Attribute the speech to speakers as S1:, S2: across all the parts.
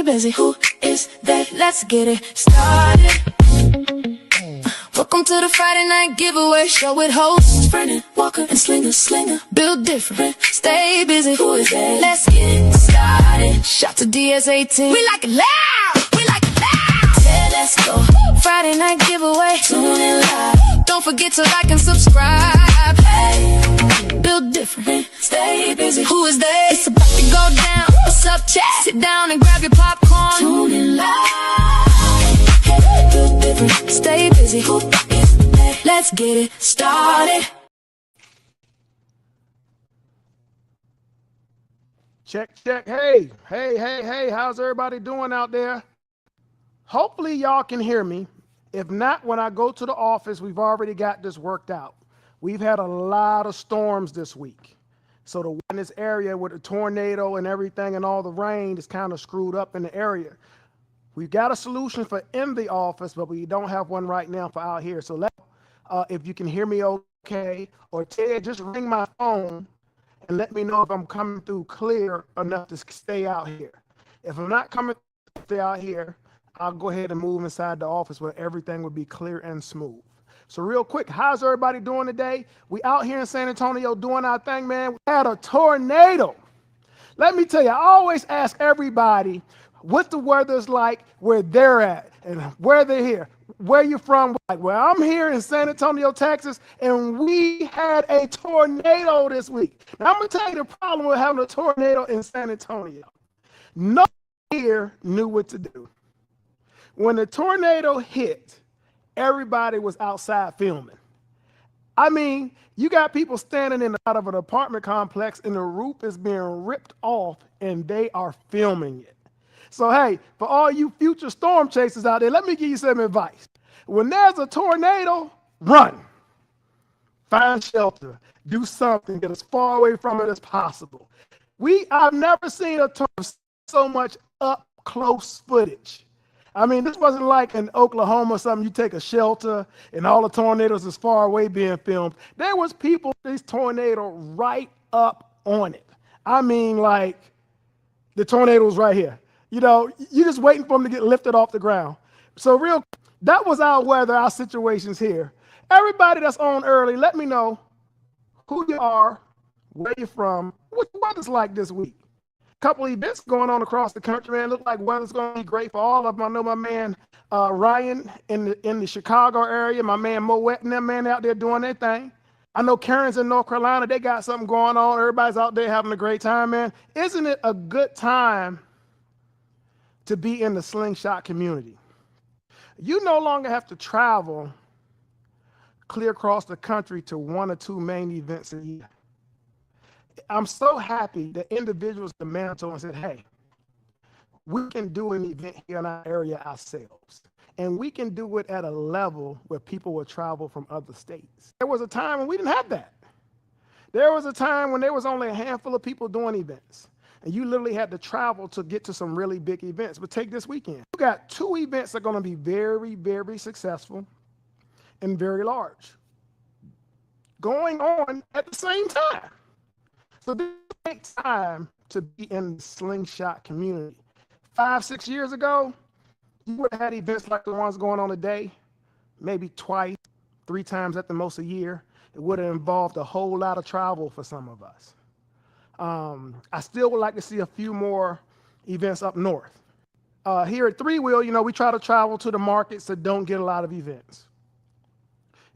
S1: busy. Who is that? Let's get it started. Welcome to the Friday night giveaway show with hosts Vernon, Walker, and Slinger. Build different, stay busy. Who is that? Let's get it started. Shout to DS18. We like it loud. We like it loud. Yeah, let's go. Friday night giveaway. Tune in live. Don't forget to like and subscribe. Hey, build different, stay busy. Who is that? It's about to go down. What's up, chat? Sit down and grab your popcorn. Tune in live. Hey, build different, stay busy. Who is that? Let's get it started.
S2: Check. Hey, how's everybody doing out there? Hopefully y'all can hear me. If not, when I go to the office, we've already got this worked out. We've had a lot of storms this week. So the in this area with the tornado and everything and all the rain is kind of screwed up in the area. We've got a solution for in the office, but we don't have one right now for out here. So if you can hear me okay, or Ted, just ring my phone and let me know if I'm coming through clear enough to stay out here. If I'm not coming to stay out here, I'll go ahead and move inside the office where everything would be clear and smooth. So real quick, how's everybody doing today? We out here in San Antonio doing our thing, man. We had a tornado. Let me tell you, I always ask everybody what the weather's like where they're at and where they're here. Where you from? Like, well, I'm here in San Antonio, Texas, and we had a tornado this week. Now, I'm going to tell you the problem with having a tornado in San Antonio. No one here knew what to do. When the tornado hit, everybody was outside filming. I mean, you got people standing out of an apartment complex and the roof is being ripped off and they are filming it. So, hey, for all you future storm chasers out there, let me give you some advice. When there's a tornado, run. Find shelter. Do something. Get as far away from it as possible. I've never seen a tornado so much up close footage. I mean, this wasn't like in Oklahoma or something. You take a shelter and all the tornadoes is far away being filmed. There was people, this tornado right up on it. I mean, like the tornado was right here. You know, you're just waiting for them to get lifted off the ground. So that was our weather, our situations here. Everybody that's on early, let me know who you are, where you're from, what the weather's like this week. Couple events going on across the country, man. Look like weather's going to be great for all of them. I know my man Ryan in the Chicago area, my man Moet and them, man, out there doing their thing. I know Karen's in North Carolina. They got something going on. Everybody's out there having a great time, man. Isn't it a good time to be in the slingshot community? You no longer have to travel clear across the country to one or two main events a year. I'm so happy that individuals demanded and said, hey, we can do an event here in our area ourselves. And we can do it at a level where people will travel from other states. There was a time when we didn't have that. There was a time when there was only a handful of people doing events. And you literally had to travel to get to some really big events. But take this weekend. You got two events that are going to be very, very successful and very large going on at the same time. So this takes time to be in the slingshot community. 5-6 years ago, you would have had events like the ones going on today, maybe twice, 3 times at the most a year. It would have involved a whole lot of travel for some of us. I still would like to see a few more events up north. Here at Three Wheel, you know, we try to travel to the markets that don't get a lot of events.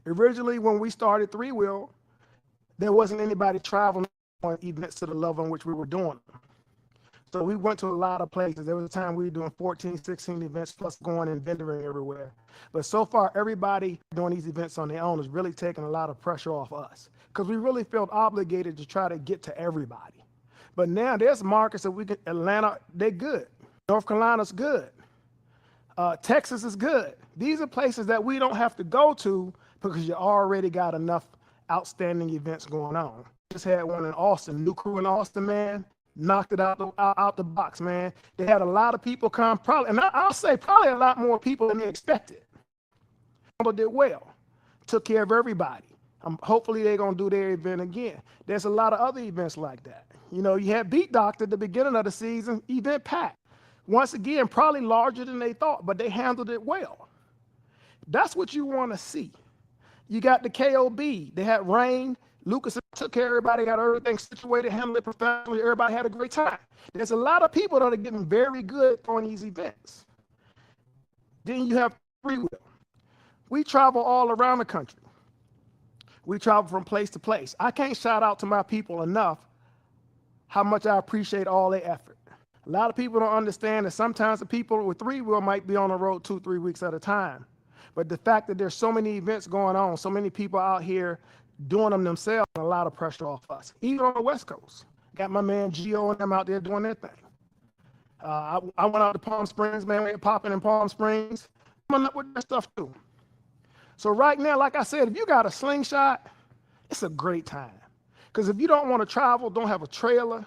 S2: Originally, when we started Three Wheel, there wasn't anybody traveling on events to the level in which we were doing them. So we went to a lot of places. There was a time we were doing 14, 16 events plus going and vendoring everywhere. But so far, everybody doing these events on their own is really taking a lot of pressure off us because we really felt obligated to try to get to everybody. But now there's markets that we can, Atlanta, they're good. North Carolina's good. Texas is good. These are places that we don't have to go to because you already got enough outstanding events going on. Just had one in Austin, new crew in Austin, man, knocked it out the box, man. They had a lot of people come, probably, and I'll say probably a lot more people than they expected. But did well, took care of everybody. Hopefully they're gonna do their event again. There's a lot of other events like that. You know, you had Beat Doctor at the beginning of the season, event packed. Once again, probably larger than they thought, but they handled it well. That's what you want to see. You got the KOB. They had rain. Lucas took care of everybody, got everything situated, handled it professionally. Everybody had a great time. There's a lot of people that are getting very good on these events. Then you have Three Wheel. We travel all around the country. We travel from place to place. I can't shout out to my people enough how much I appreciate all their effort. A lot of people don't understand that sometimes the people with Three Wheel might be on the road 2-3 weeks at a time. But the fact that there's so many events going on, so many people out here doing them themselves, a lot of pressure off us. Even on the West Coast. Got my man Gio and them out there doing their thing. I went out to Palm Springs, man. We were popping in Palm Springs. Coming up with that stuff too. So right now, like I said, if you got a slingshot, it's a great time. Because if you don't want to travel, don't have a trailer,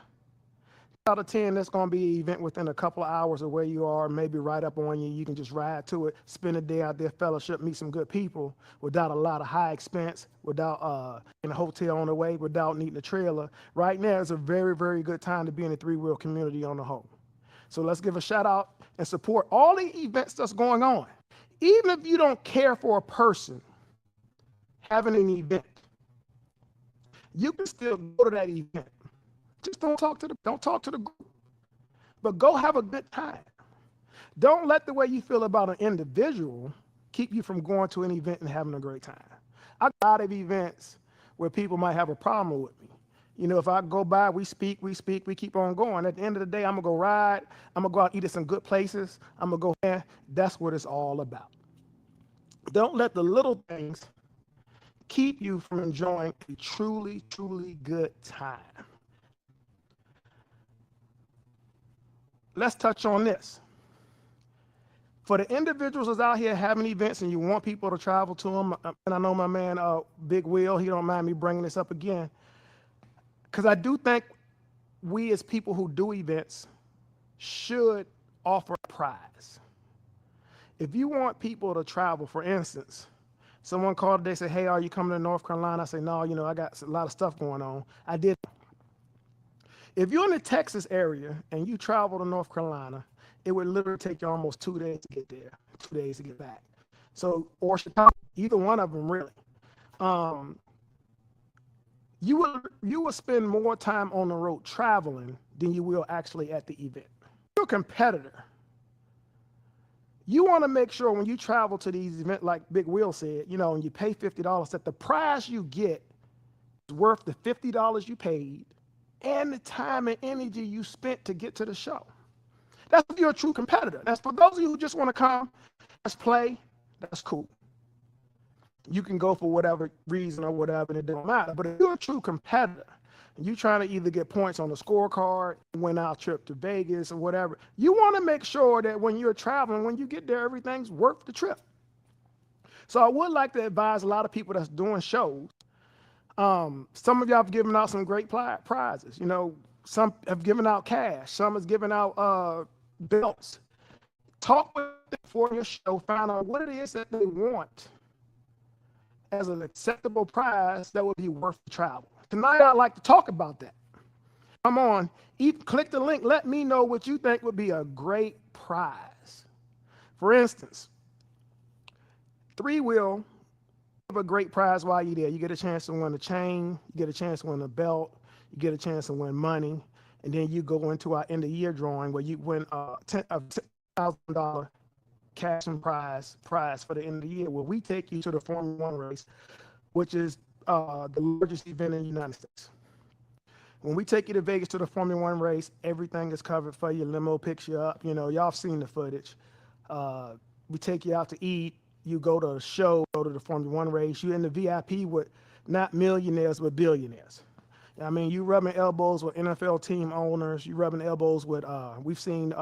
S2: out of 10, that's going to be an event within a couple of hours of where you are, maybe right up on you. You can just ride to it, spend a day out there, fellowship, meet some good people without a lot of high expense, without in a hotel on the way, without needing a trailer. Right now is a very, very good time to be in the Three Wheel community on the whole. So let's give a shout out and support all the events that's going on. Even if you don't care for a person having an event, you can still go to that event. Just don't talk to the group, but go have a good time. Don't let the way you feel about an individual keep you from going to an event and having a great time. I got a lot of events where people might have a problem with me. You know, if I go by, we speak, we keep on going. At the end of the day, I'm gonna go ride. I'm gonna go out and eat at some good places. I'm gonna go there. That's what it's all about. Don't let the little things keep you from enjoying a truly, truly good time. Let's touch on this. For the individuals that's out here having events and you want people to travel to them, and I know my man Big Will, he don't mind me bringing this up again, because I do think we as people who do events should offer a prize. If you want people to travel, for instance, someone called today, said, hey, are you coming to North Carolina? I say, no, you know, I got a lot of stuff going on. I did. If you're in the Texas area and you travel to North Carolina, it would literally take you almost 2 days to get there, 2 days to get back. So, or Chicago, either one of them really. You will spend more time on the road traveling than you will actually at the event. If you're a competitor, you want to make sure when you travel to these events, like Big Will said, you know, and you pay $50, that the prize you get is worth the $50 you paid and the time and energy you spent to get to the show. That's if you're a true competitor. That's for those of you who just want to come, let's play, that's cool. You can go for whatever reason or whatever, and it don't matter. But if you're a true competitor, and you're trying to either get points on the scorecard, win our trip to Vegas or whatever, you want to make sure that when you're traveling, when you get there, everything's worth the trip. So I would like to advise a lot of people that's doing shows. Some of y'all have given out some great prizes. You know, some have given out cash. Some has given out belts. Talk with them before your show. Find out what it is that they want as an acceptable prize that would be worth the travel. Tonight, I'd like to talk about that. Come on, click the link. Let me know what you think would be a great prize. For instance, Three Wheel have a great prize while you're there. You get a chance to win a chain, you get a chance to win a belt, you get a chance to win money, and then you go into our end of year drawing where you win a $10,000 cash and prize for the end of the year, where we take you to the Formula One race, which is the largest event in the United States. When we take you to Vegas to the Formula One race, everything is covered for you. Limo picks you up. You know, y'all have seen the footage. We take you out to eat. You go to a show, go to the Formula One race. You're in the VIP with not millionaires, but billionaires. I mean, you rubbing elbows with NFL team owners. You rubbing elbows with, we've seen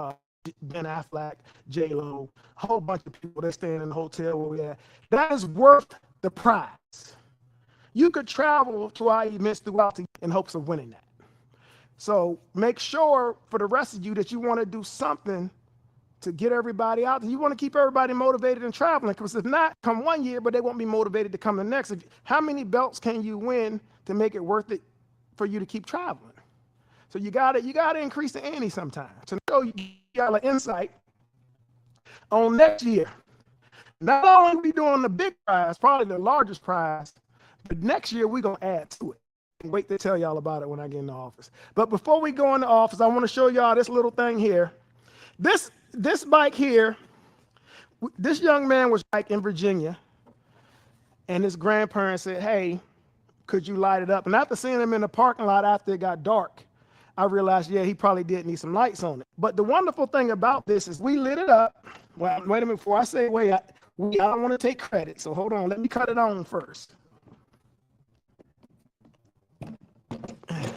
S2: Ben Affleck, J-Lo, a whole bunch of people. They're staying in the hotel where we're at. That is worth the prize. You could travel to our events throughout in hopes of winning that. So make sure for the rest of you that you want to do something to get everybody out. You want to keep everybody motivated and traveling, because if not, come one year, but they won't be motivated to come the next. How many belts can you win to make it worth it for you to keep traveling? So you gotta increase the ante sometimes. So show you got an insight on next year. Not only we doing the big prize, probably the largest prize, but next year we're gonna add to it. And wait to tell y'all about it when I get in the office. But before we go in the office, I want to show y'all this little thing here. This bike here, this young man was like in Virginia, and his grandparents said, "Hey, could you light it up?" And after seeing him in the parking lot after it got dark, I realized, yeah, he probably did need some lights on it. But the wonderful thing about this is we lit it up. Well, wait a minute, before I say wait, I don't want to take credit, so hold on, let me cut it on first. And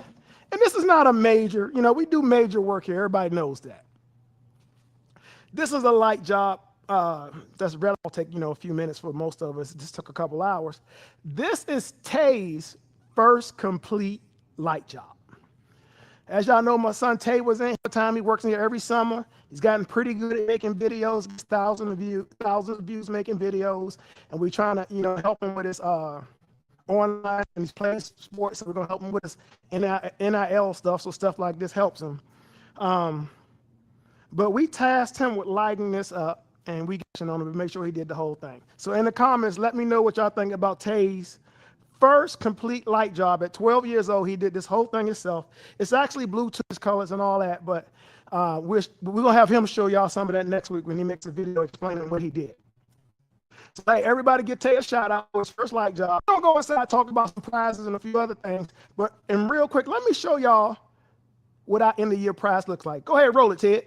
S2: this is not a major, we do major work here, everybody knows that. This is a light job. That's relatively take a few minutes for most of us. It just took a couple hours. This is Tay's first complete light job. As y'all know, my son Tay was in the time. He works in here every summer. He's gotten pretty good at making videos, thousands of views making videos, and we're trying to help him with his online, and he's playing sports, so we're gonna help him with his NIL stuff. So stuff like this helps him. But we tasked him with lighting this up, and we got on him to make sure he did the whole thing. So in the comments, let me know what y'all think about Tay's first complete light job. At 12 years old, he did this whole thing himself. It's actually Bluetooth colors and all that, but we're gonna have him show y'all some of that next week when he makes a video explaining what he did. So, hey, everybody get Tay a shout out for his first light job. I'm gonna go inside, talk about some prizes and a few other things, and real quick, let me show y'all what our end of year prize looks like. Go ahead, roll it, Ted.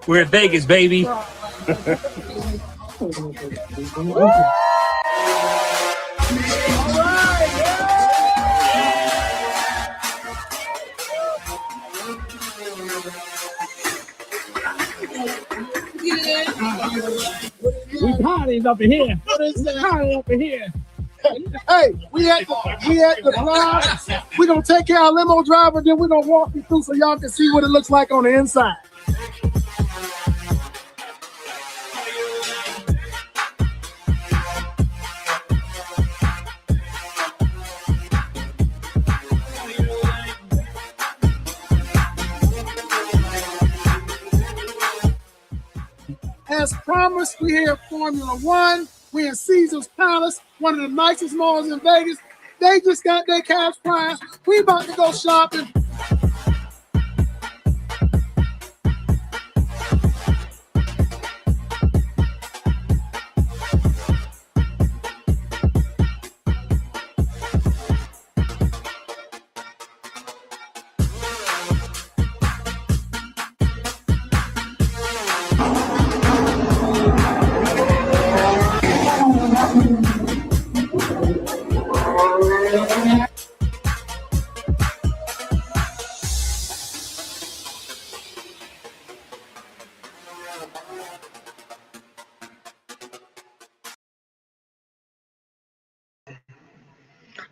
S3: We're in Vegas, baby. We parties up in here. What is that? Party up in here.
S4: Hey, we at the drive. We're gonna take care of our limo driver, then we're gonna walk you through so y'all can see what it looks like on the inside. As promised, we're here at Formula One. We're in Caesar's Palace, one of the nicest malls in Vegas. They just got their cash prize. We about to go shopping.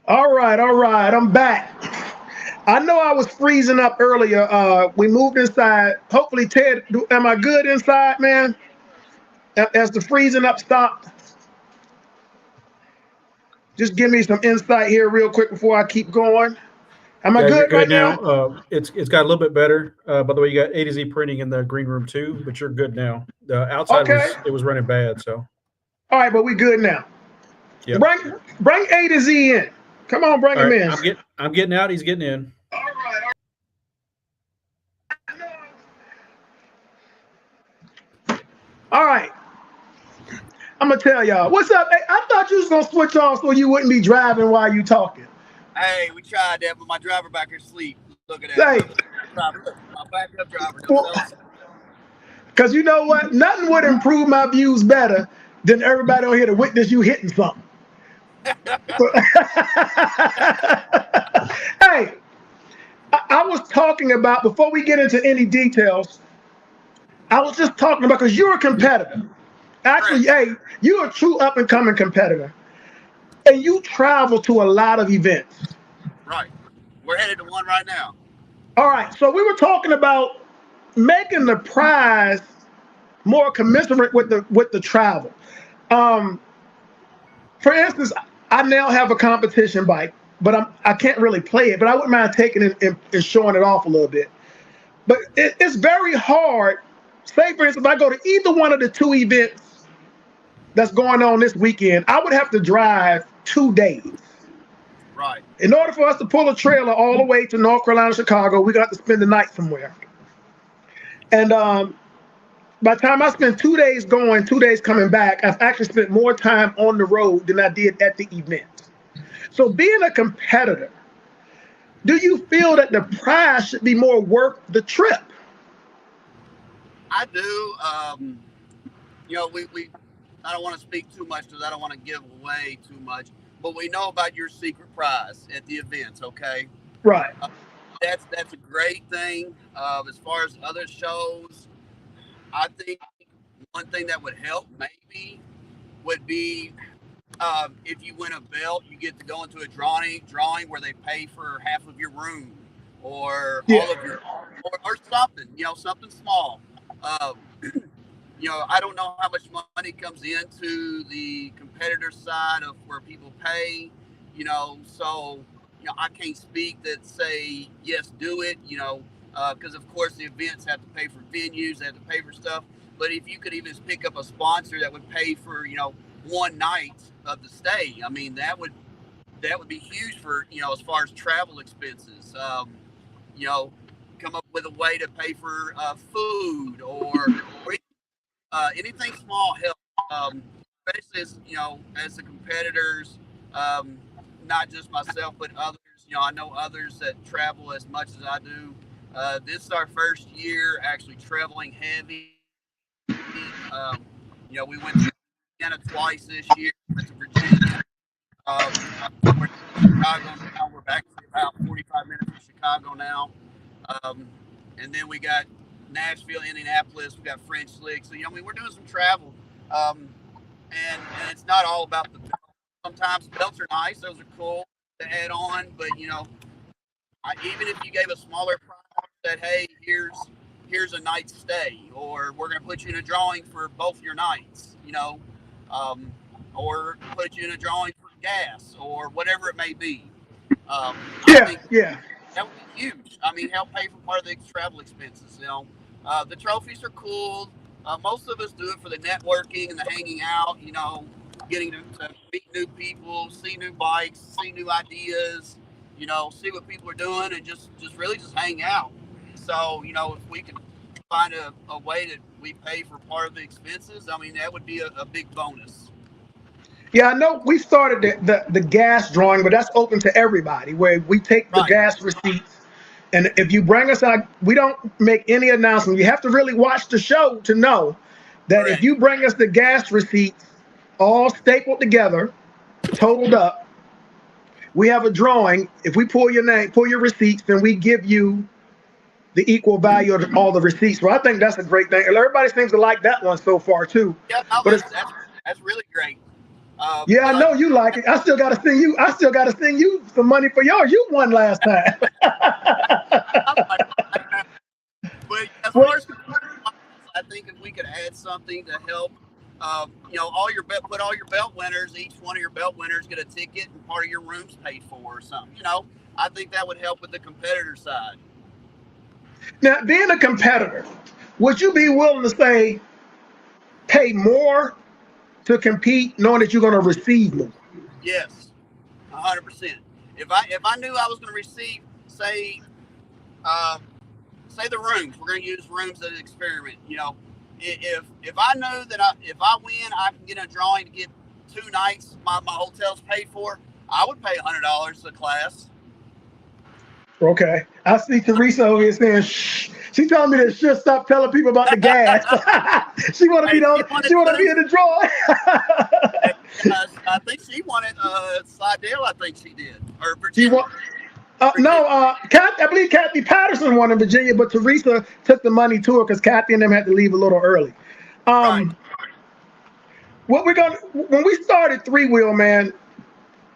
S2: All right, I'm back. I know I was freezing up earlier. We moved inside. Hopefully, Ted, am I good inside, man? As the freezing up stopped? Just give me some insight here real quick before I keep going. Am I good right now?
S5: It's got a little bit better. By the way, you got A to Z printing in the green room too, but you're good now. The outside was running bad, so.
S2: All right, but we good now. Yep. Bring A to Z in. Come on, bring him in.
S5: I'm getting out. He's getting in.
S2: All right. All right. I'm gonna tell y'all. What's up? Hey, I thought you was gonna switch off so you wouldn't be driving while you talking.
S6: Hey, we tried that, but my driver back here asleep. Look at that.
S2: Hey.
S6: My backup driver.
S2: Because you know what? Nothing would improve my views better than everybody on here to witness you hitting something. Hey, I was talking
S4: talking about, before we get into any details, I was just talking about, because you're a competitor. Actually, hey, you're a true up and coming competitor. And you travel to a lot of events.
S6: Right. We're headed to one right now.
S4: All right. So we were talking about making the prize more commensurate with the travel. For instance, I now have a competition bike, but I can't really play it, but I wouldn't mind taking it and showing it off a little bit. But it's very hard. Say, for instance, if I go to either one of the two events that's going on this weekend, I would have to drive 2 days.
S6: Right.
S4: In order for us to pull a trailer all the way to North Carolina, Chicago, we got to spend the night somewhere. And by the time I spent 2 days going, 2 days coming back, I've actually spent more time on the road than I did at the event. So being a competitor, do you feel that the prize should be more worth the trip?
S6: I do. You know, I don't want to speak too much because I don't want to give away too much, but we know about your secret prize at the events, okay?
S4: Right.
S6: That's a great thing. As far as other shows, I think one thing that would help maybe would be if you win a belt, you get to go into a drawing where they pay for half of your room or all of your, or something, you know, something small. You know, I don't know how much money comes into the competitor side of where people pay, you know, so, you know, I can't speak that say, yes, do it, you know, because of course the events have to pay for venues, they have to pay for stuff. But if you could even just pick up a sponsor that would pay for, you know, one night of the stay, I mean, that would be huge for, you know, as far as travel expenses. You know, come up with a way to pay for food or anything small help. Especially as, you know, as the competitors, not just myself but others. You know, I know others that travel as much as I do. This is our first year actually traveling heavy. You know, we went to Indiana twice this year. Went to Virginia. We're in Chicago now. We're back to about 45 minutes from Chicago now. And then we got Nashville, Indianapolis. We got French Lick. So, you know, I mean, we're doing some travel. And it's not all about the belt. Sometimes belts are nice. Those are cool to add on. But, you know, even if you gave a smaller prize that, hey, here's a night stay, or we're going to put you in a drawing for both your nights, you know, or put you in a drawing for gas or whatever it may be. I think that would be huge. I mean, help pay for part of the travel expenses. You know, the trophies are cool. Most of us do it for the networking and the hanging out, you know, getting to meet new people, see new bikes, see new ideas, you know, see what people are doing and just really just hang out. So, you know, if we can find a way that we pay for part of the expenses, I mean, that would be a big bonus.
S4: Yeah, I know we started the gas drawing, but that's open to everybody, where we take the gas receipts. And if you bring us out, we don't make any announcement. You have to really watch the show to know that if you bring us the gas receipts, all stapled together, totaled up, we have a drawing. If we pull your name, pull your receipts, then we give you the equal value of all the receipts. So I think that's a great thing. And everybody seems to like that one so far too.
S6: Yeah, no,
S4: but
S6: that's really great.
S4: Yeah, I know you like it. I still got to send you some money for yours. You won last time.
S6: But as far as I think if we could add something to help, you know, put all your belt winners, each one of your belt winners get a ticket and part of your room's paid for or something. You know, I think that would help with the competitor side.
S4: Now, being a competitor, would you be willing to say pay more to compete, knowing that you're going to receive more?
S6: Yes, 100%. If I knew I was going to receive, say the rooms, we're going to use rooms as an experiment. You know, if I know that if I win, I can get a drawing to get 2 nights, my hotel's paid for, I would pay $100 a class.
S4: Okay, I see Teresa over here saying, shh. She telling me that she'll stop telling people about the gas. She want to be in the drawing.
S6: I think she wanted Slidell. I think she did, or Virginia.
S4: No, I believe Kathy Patterson won in Virginia, but Teresa took the money to her because Kathy and them had to leave a little early.
S6: Right.
S4: When we started Three Wheel, man,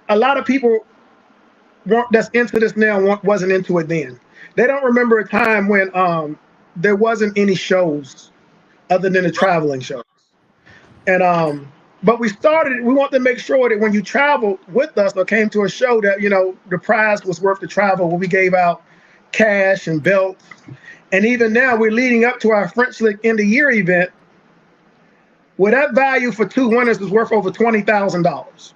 S4: a lot of people that's into this now wasn't into it then. They don't remember a time when there wasn't any shows other than the traveling shows. And but we wanted to make sure that when you traveled with us or came to a show that, you know, the prize was worth the travel, when we gave out cash and belts. And even now we're leading up to our French Lick end of year event, where that value for 2 winners is worth over $20,000.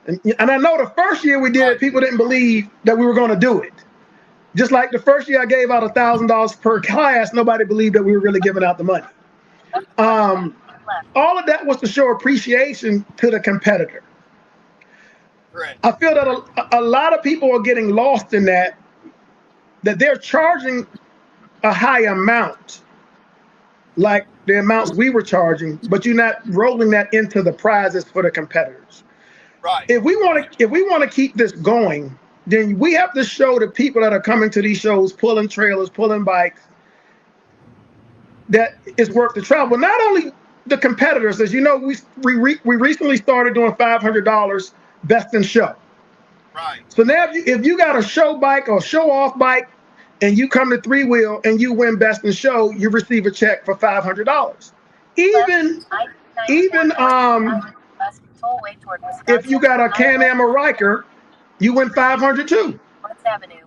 S4: And I know the first year we did it, people didn't believe that we were going to do it. Just like the first year I gave out $1,000 per class, nobody believed that we were really giving out the money. All of that was to show appreciation to the competitor.
S6: Right.
S4: I feel that a lot of people are getting lost in that they're charging a high amount, like the amounts we were charging, but you're not rolling that into the prizes for the competitors.
S6: Right.
S4: If we want to keep this going, then we have to show the people that are coming to these shows, pulling trailers, pulling bikes, that it's worth the travel. Not only the competitors, as you know, we recently started doing $500 best in show.
S6: Right.
S4: So now if you got a show bike or show off bike and you come to Three Wheel and you win best in show, you receive a check for $500. Even if you got a Can-Am or Riker, you win $500 too.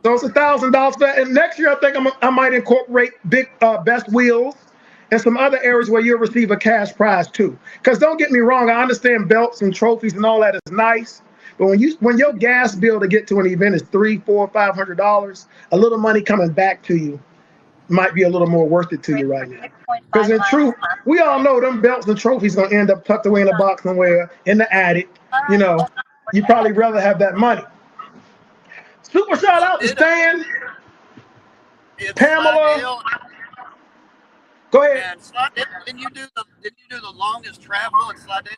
S4: So it's $1,000 for that. And next year I think I might incorporate big best wheels and some other areas where you'll receive a cash prize too. Because don't get me wrong, I understand belts and trophies and all that is nice, but when your gas bill to get to an event is $300, $400, $500, a little money coming back to you might be a little more worth it to you right now. Because in truth, we all know them belts and trophies gonna end up tucked away in a box somewhere in the attic. You know, you probably rather have that money. Super shout out to Stan, Pamela. Go ahead.
S6: Didn't you do the longest travel in Slidell?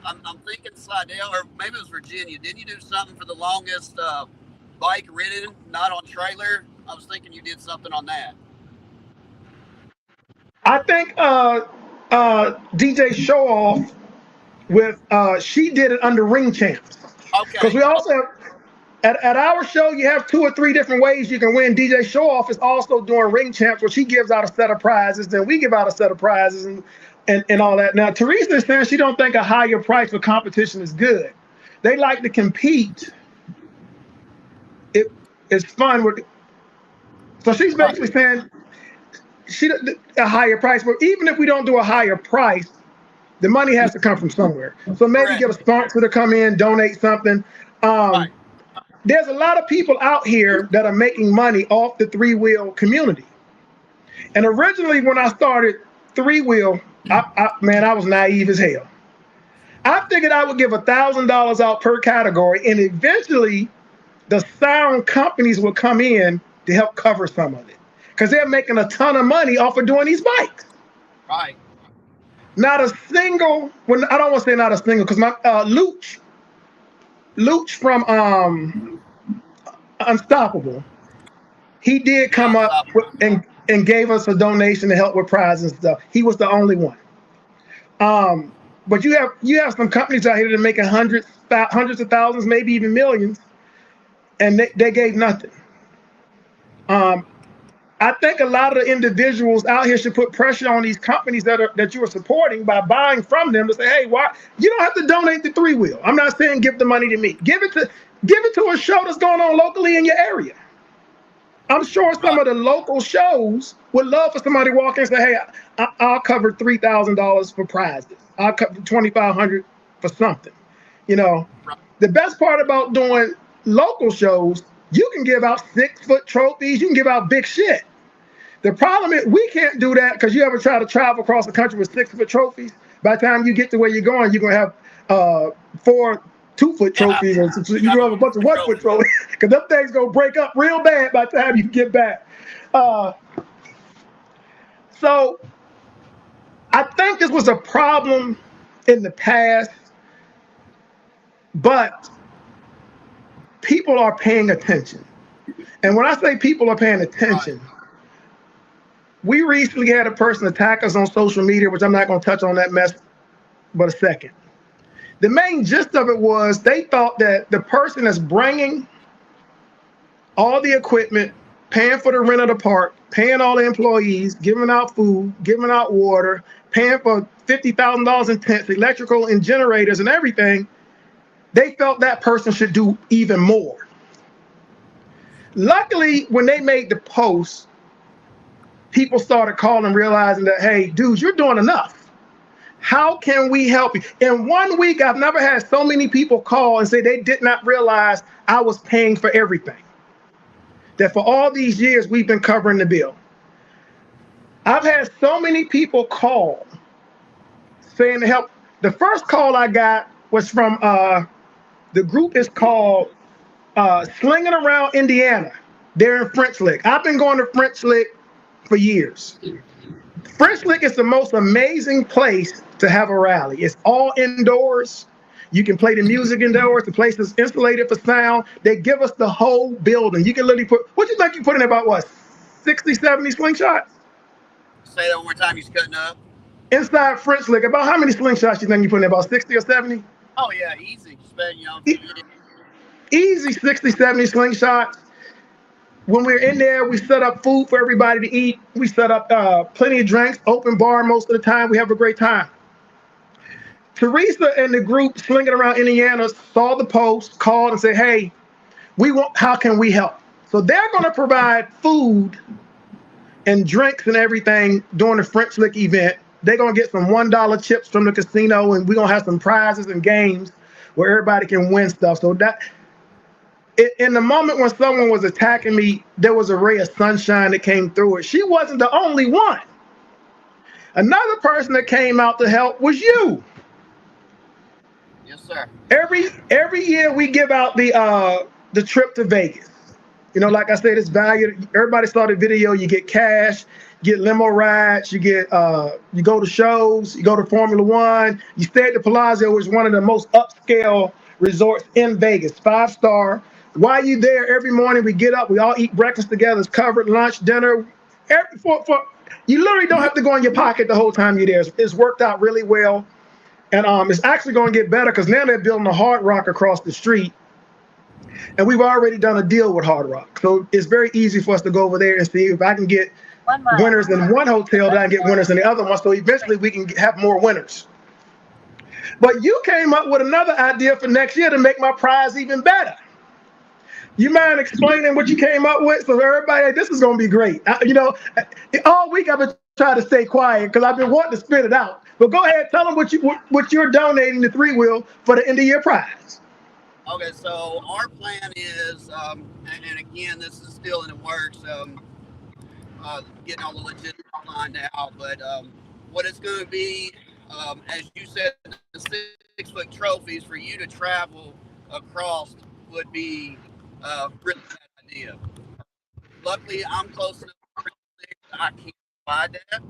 S6: I'm thinking Slidell, or maybe it was Virginia. Didn't you do something for the longest bike ridden, not on trailer? I was thinking you did something on that.
S4: I think DJ Show Off with she did it under Ring Champs.
S6: Okay.
S4: Because we also have, at our show, you have 2 or 3 different ways you can win. DJ Show Off is also doing Ring Champs, where she gives out a set of prizes, then we give out a set of prizes and all that. Now, Teresa is saying she don't think a higher price for competition is good. They like to compete. It's fun with. So she's basically saying a higher price, but even if we don't do a higher price, the money has to come from somewhere. So maybe get a sponsor to come in, donate something.
S6: Right.
S4: There's a lot of people out here that are making money off the Three Wheel community. And originally when I started Three Wheel, I was naive as hell. I figured I would give $1,000 out per category, and eventually the sound companies would come in to help cover some of it, because they're making a ton of money off of doing these bikes.
S6: Right.
S4: Not a single, I don't want to say not a single, because my Luch from Unstoppable, he did come up and gave us a donation to help with prizes and stuff. He was the only one. But you have some companies out here that are making hundreds of thousands, maybe even millions, and they gave nothing. I think a lot of the individuals out here should put pressure on these companies that you are supporting by buying from them to say, hey, why you don't have to donate to Three Wheel. I'm not saying give the money to me. Give it to a show that's going on locally in your area. I'm sure some of the local shows would love for somebody to walk in and say, hey, I'll cover $3,000 for prizes. I'll cover $2,500 for something. You know, the best part about doing local shows, you can give out 6-foot trophies. You can give out big shit. The problem is we can't do that, because you ever try to travel across the country with 6-foot trophies. By the time you get to where you're going, you're going to have 4 2-foot trophies, and so you have a bunch of 1-foot trophies, because them things going to break up real bad by the time you get back. So I think this was a problem in the past, but people are paying attention. And when I say people are paying attention, we recently had a person attack us on social media, which I'm not going to touch on that mess but a second. The main gist of it was they thought that the person that's bringing all the equipment, paying for the rent of the park, paying all the employees, giving out food, giving out water, paying for $50,000 in tents, electrical and generators and everything, they felt that person should do even more. Luckily, when they made the post, people started calling, realizing that, hey, dudes, you're doing enough. How can we help you? In 1 week, I've never had so many people call and say they did not realize I was paying for everything. That for all these years, we've been covering the bill. I've had so many people call saying to help. The first call I got was from the group is called Slinging Around Indiana. They're in French Lick. I've been going to French Lick for years. French Lick is the most amazing place to have a rally. It's all indoors. You can play the music indoors. The place is insulated for sound. They give us the whole building. You can literally put, what you think you put in about what, 60, 70 slingshots?
S6: Say that one more time, you're cutting up.
S4: Inside French Lick, about how many slingshots you think you put in, about 60 or 70?
S6: Oh yeah, easy.
S4: Easy 60, 70 slingshots. When we're in there, we set up food for everybody to eat. We set up plenty of drinks, open bar most of the time. We have a great time. Teresa and the group Slinging Around Indiana saw the post, called and said, hey, how can we help? So they're going to provide food and drinks and everything during the French Lick event. They're going to get some $1 chips from the casino, and we're going to have some prizes and games where everybody can win stuff. So that, in the moment when someone was attacking me, there was a ray of sunshine that came through it. She wasn't the only one. Another person that came out to help was you.
S6: Yes, sir.
S4: Every year we give out the trip to Vegas. You know, like I said, it's valued. Everybody saw the video. You get cash, you get limo rides, you go to shows, you go to Formula One, you stay at the Palazzo, which is one of the most upscale resorts in Vegas, 5-star. While you're there, every morning we get up, we all eat breakfast together. It's covered, lunch, dinner. You literally don't have to go in your pocket the whole time you're there. It's worked out really well. And it's actually going to get better because now they're building a Hard Rock across the street. And we've already done a deal with Hard Rock. So it's very easy for us to go over there and see if I can get winners in one hotel, then I can get winners in the other one. So eventually we can have more winners. But you came up with another idea for next year to make my prize even better. You mind explaining what you came up with? So everybody, this is going to be great. All week I've been trying to stay quiet because I've been wanting to spit it out. But go ahead, tell them what you're donating to 3-Wheel for the end of year prize.
S6: Okay, so our plan is, and again, this is still in the works, getting all the logistics lined out. But what it's going to be, as you said, the 6-foot trophies for you to travel across would be really bad idea. Luckily, I'm close enough to I can provide that.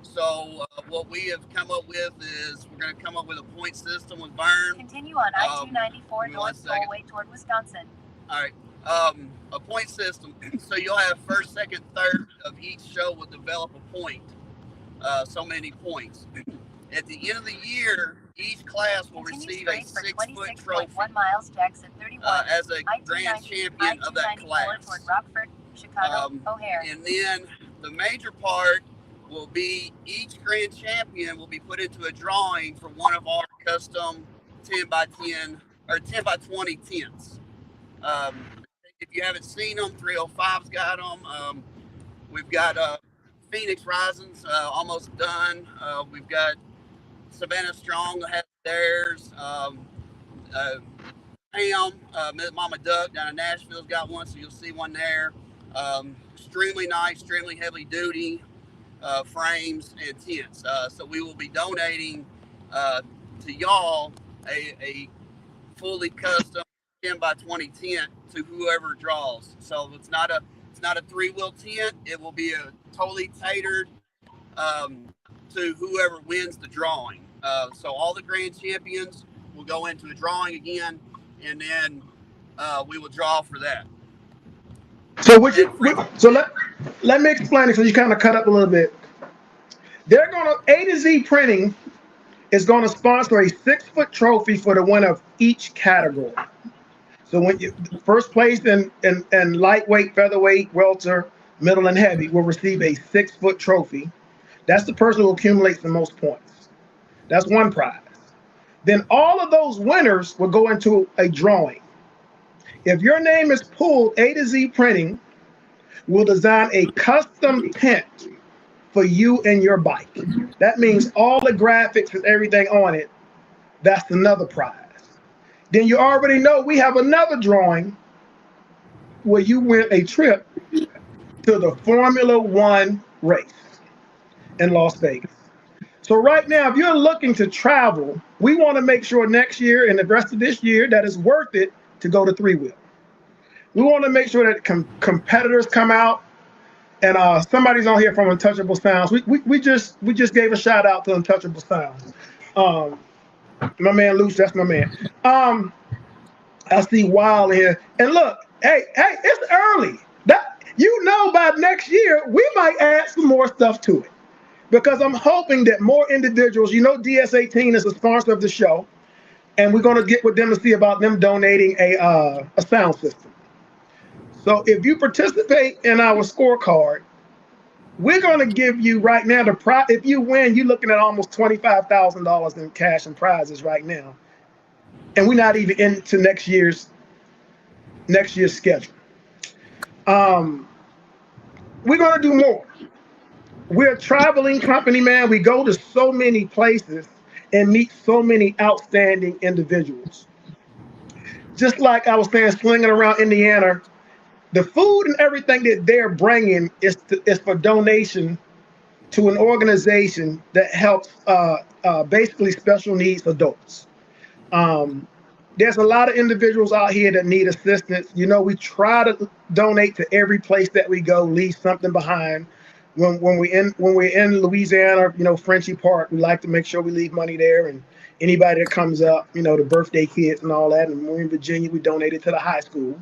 S6: So what we have come up with is we're going to come up with a point system with Vernon.
S7: Continue on I-294 North Tollway toward Wisconsin.
S6: All right. A point system. So you'll have first, second, third of each show will develop a point. So many points. At the end of the year, each class will receive a 6-foot trophy
S7: miles to exit 31,
S6: as a grand champion of that class.
S7: Toward Rockford, Chicago, O'Hare.
S6: And then the major part will be each grand champion will be put into a drawing for one of our custom 10 by 10 or 10 by 20 tents. If you haven't seen them, 305's got them. We've got Phoenix Rising's almost done. We've got Savannah Strong has theirs. Pam, Mama Duck down in Nashville's got one, so you'll see one there. Extremely nice, extremely heavy duty frames and tents. So we will be donating to y'all a fully custom 10 by 20 tent to whoever draws. So it's not a 3-wheel tent. It will be a totally catered to whoever wins the drawing. So all the grand champions will go into a drawing again, and then we will draw for that.
S4: So let me explain it, so you kind of cut up a little bit. They're gonna A to Z Printing is gonna sponsor a 6-foot trophy for the winner of each category. So when you first place in lightweight, featherweight, welter, middle, and heavy will receive a 6-foot trophy. That's the person who accumulates the most points. That's one prize. Then all of those winners will go into a drawing. If your name is pulled, A to Z Printing will design a custom tent for you and your bike. That means all the graphics and everything on it, that's another prize. Then you already know we have another drawing where you win a trip to the Formula One race in Las Vegas. So right now, if you're looking to travel, we want to make sure next year and the rest of this year that it's worth it to go to 3-wheel. We want to make sure that competitors come out, and somebody's on here from Untouchable Sounds. We just gave a shout out to Untouchable Sounds. My man Luce, that's my man. I see Wild here, and look, hey, it's early. That by next year we might add some more stuff to it, because I'm hoping that more individuals. DS18 is a sponsor of the show, and we're going to get with them to see about them donating a sound system. So if you participate in our scorecard, we're going to give you right now the prize. If you win, you're looking at almost $25,000 in cash and prizes right now, and we're not even into next year's schedule. We're going to do more. We're a traveling company, man. We go to so many places and meet so many outstanding individuals. Just like I was saying, slinging around Indiana, the food and everything that they're bringing is for donation to an organization that helps basically special needs adults. There's a lot of individuals out here that need assistance. We try to donate to every place that we go, leave something behind. When we're in Louisiana, Frenchy Park, we like to make sure we leave money there, and anybody that comes up, the birthday kids and all that. And we're in Virginia, we donated to the high school.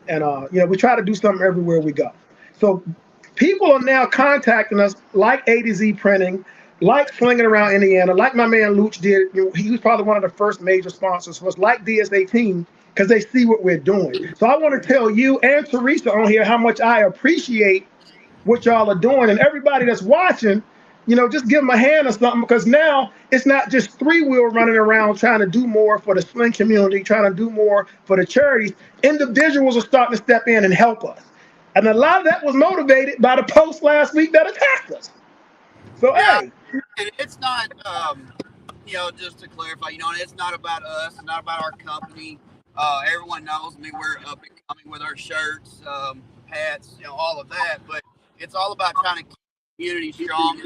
S4: And, we try to do something everywhere we go. So people are now contacting us, like A to Z Printing, like Slinging Around Indiana, like my man Luch did. He was probably one of the first major sponsors for us, like DS18, because they see what we're doing. So I want to tell you and Teresa on here how much I appreciate what y'all are doing. And everybody that's watching, just give them a hand or something, because now it's not just 3-wheel running around trying to do more for the sling community, trying to do more for the charities. Individuals are starting to step in and help us. And a lot of that was motivated by the post last week that attacked us. So, hey.
S6: And it's not, just to clarify, it's not about us, it's not about our company. Everyone knows, we're up and coming with our shirts, hats, all of that. But it's all about trying to keep the community strong.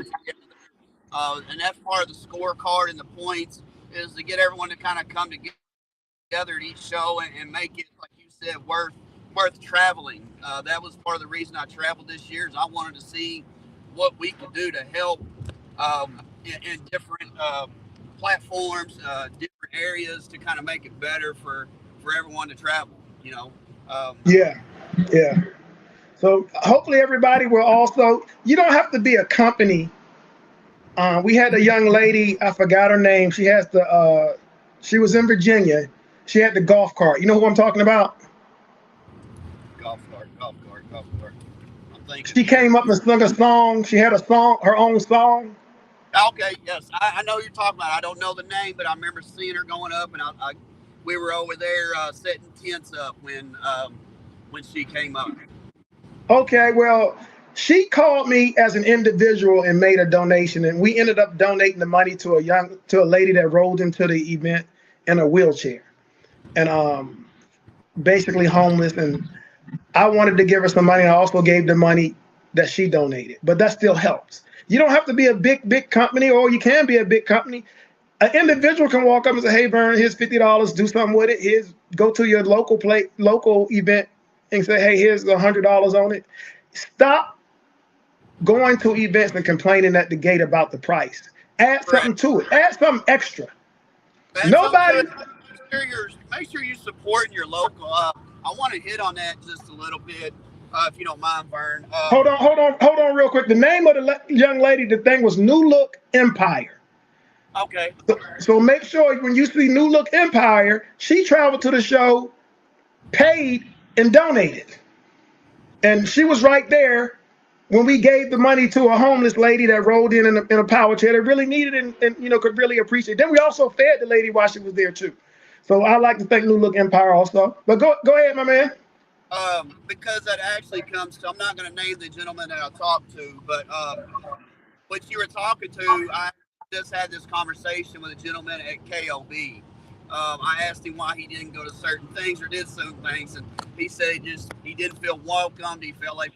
S6: And that's part of the scorecard and the points is to get everyone to kind of come together at each show and make it, like you said, worth traveling. That was part of the reason I traveled this year, is I wanted to see what we could do to help in different platforms, different areas, to kind of make it better for everyone to travel.
S4: Yeah. So hopefully everybody will also. You don't have to be a company. We had a young lady, I forgot her name. She has she was in Virginia. She had the golf cart. You know who I'm talking about?
S6: Golf cart. I'm thinking.
S4: She came up and sung a song. She had her own song.
S6: Okay, yes, I know who you're talking about. I don't know the name, but I remember seeing her going up, and we were over there setting tents up when she came up.
S4: Okay, well, she called me as an individual and made a donation, and we ended up donating the money to a lady that rolled into the event in a wheelchair, and basically homeless. And I wanted to give her some money. I also gave the money that she donated, but that still helps. You don't have to be a big company, or you can be a big company. An individual can walk up and say, "Hey, Vernon, here's $50. Do something with it. Go to your local event and say, hey, here's $100 on it." Stop going to events and complaining at the gate about the price. Add something to it. Add something extra. Nobody.
S6: Make sure you're supporting your local. I want to hit on that just a little bit, if you don't mind, Vern.
S4: Hold on, real quick. The name of the young lady, the thing was New Look Empire.
S6: Okay.
S4: So make sure when you see New Look Empire, she traveled to the show, paid, and donated. And she was right there when we gave the money to a homeless lady that rolled in a power chair that really needed it and could really appreciate it. Then we also fed the lady while she was there too. So I like to thank New Look Empire also. But go ahead, my man.
S6: Because that actually comes to, I'm not going to name the gentleman that I talked to, but what you were talking to, I just had this conversation with a gentleman at KOB. I asked him why he didn't go to certain things or did certain things, and he said he didn't feel welcomed. He felt like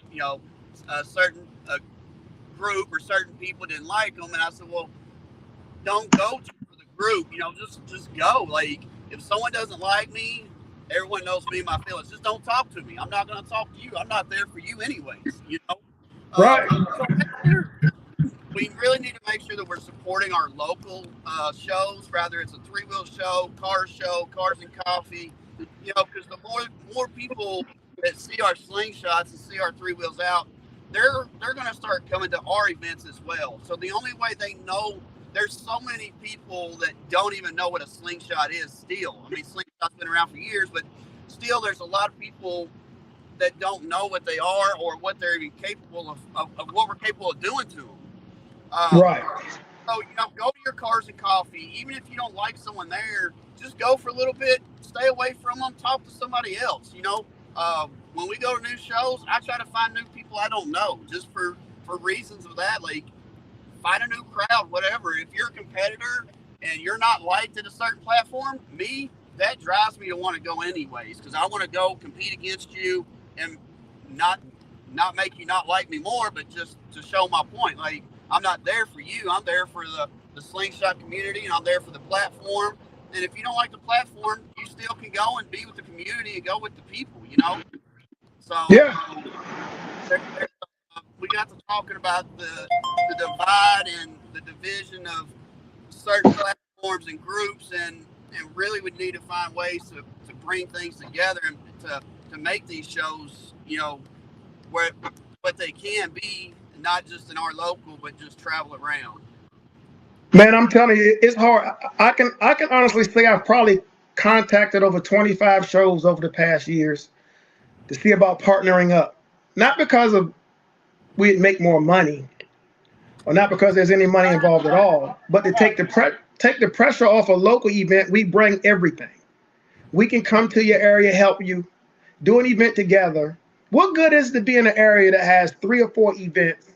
S6: a certain group or certain people didn't like him, and I said, well, don't go for the group. Just go. Like, if someone doesn't like me, everyone knows me and my feelings. Just don't talk to me. I'm not going to talk to you. I'm not there for you anyways.
S4: Right.
S6: So we really need to make sure that we're supporting our local shows, whether it's a three-wheel show, Cars and Coffee, because the more people that see our slingshots and see our three wheels out, they're going to start coming to our events as well. So the only way they know, there's so many people that don't even know what a slingshot is still. I mean, slingshot's been around for years, but still there's a lot of people that don't know what they are or what they're even capable of what we're capable of doing to them.
S4: Right.
S6: So, go to your Cars and Coffee. Even if you don't like someone there, just go for a little bit, stay away from them, talk to somebody else. When we go to new shows, I try to find new people I don't know, just for reasons of that, like find a new crowd, whatever. If you're a competitor and you're not liked at a certain platform, that drives me to want to go anyways, because I want to go compete against you and not make you not like me more, but just to show my point. Like, I'm not there for you. I'm there for the slingshot community, and I'm there for the platform. And if you don't like the platform, you still can go and be with the community and go with the people, So
S4: yeah,
S6: we got to talking about the divide and the division of certain platforms and groups, and really we need to find ways to bring things together and to make these shows, where what they can be, not just in our local, but just travel around.
S4: Man, I'm telling you, it's hard. I can honestly say I've probably contacted over 25 shows over the past years to see about partnering up. Not because of we'd make more money, or not because there's any money involved at all, but to take the pressure off a local event. We bring everything. We can come to your area, help you, do an event together. What good is it to be in an area that has 3 or 4 events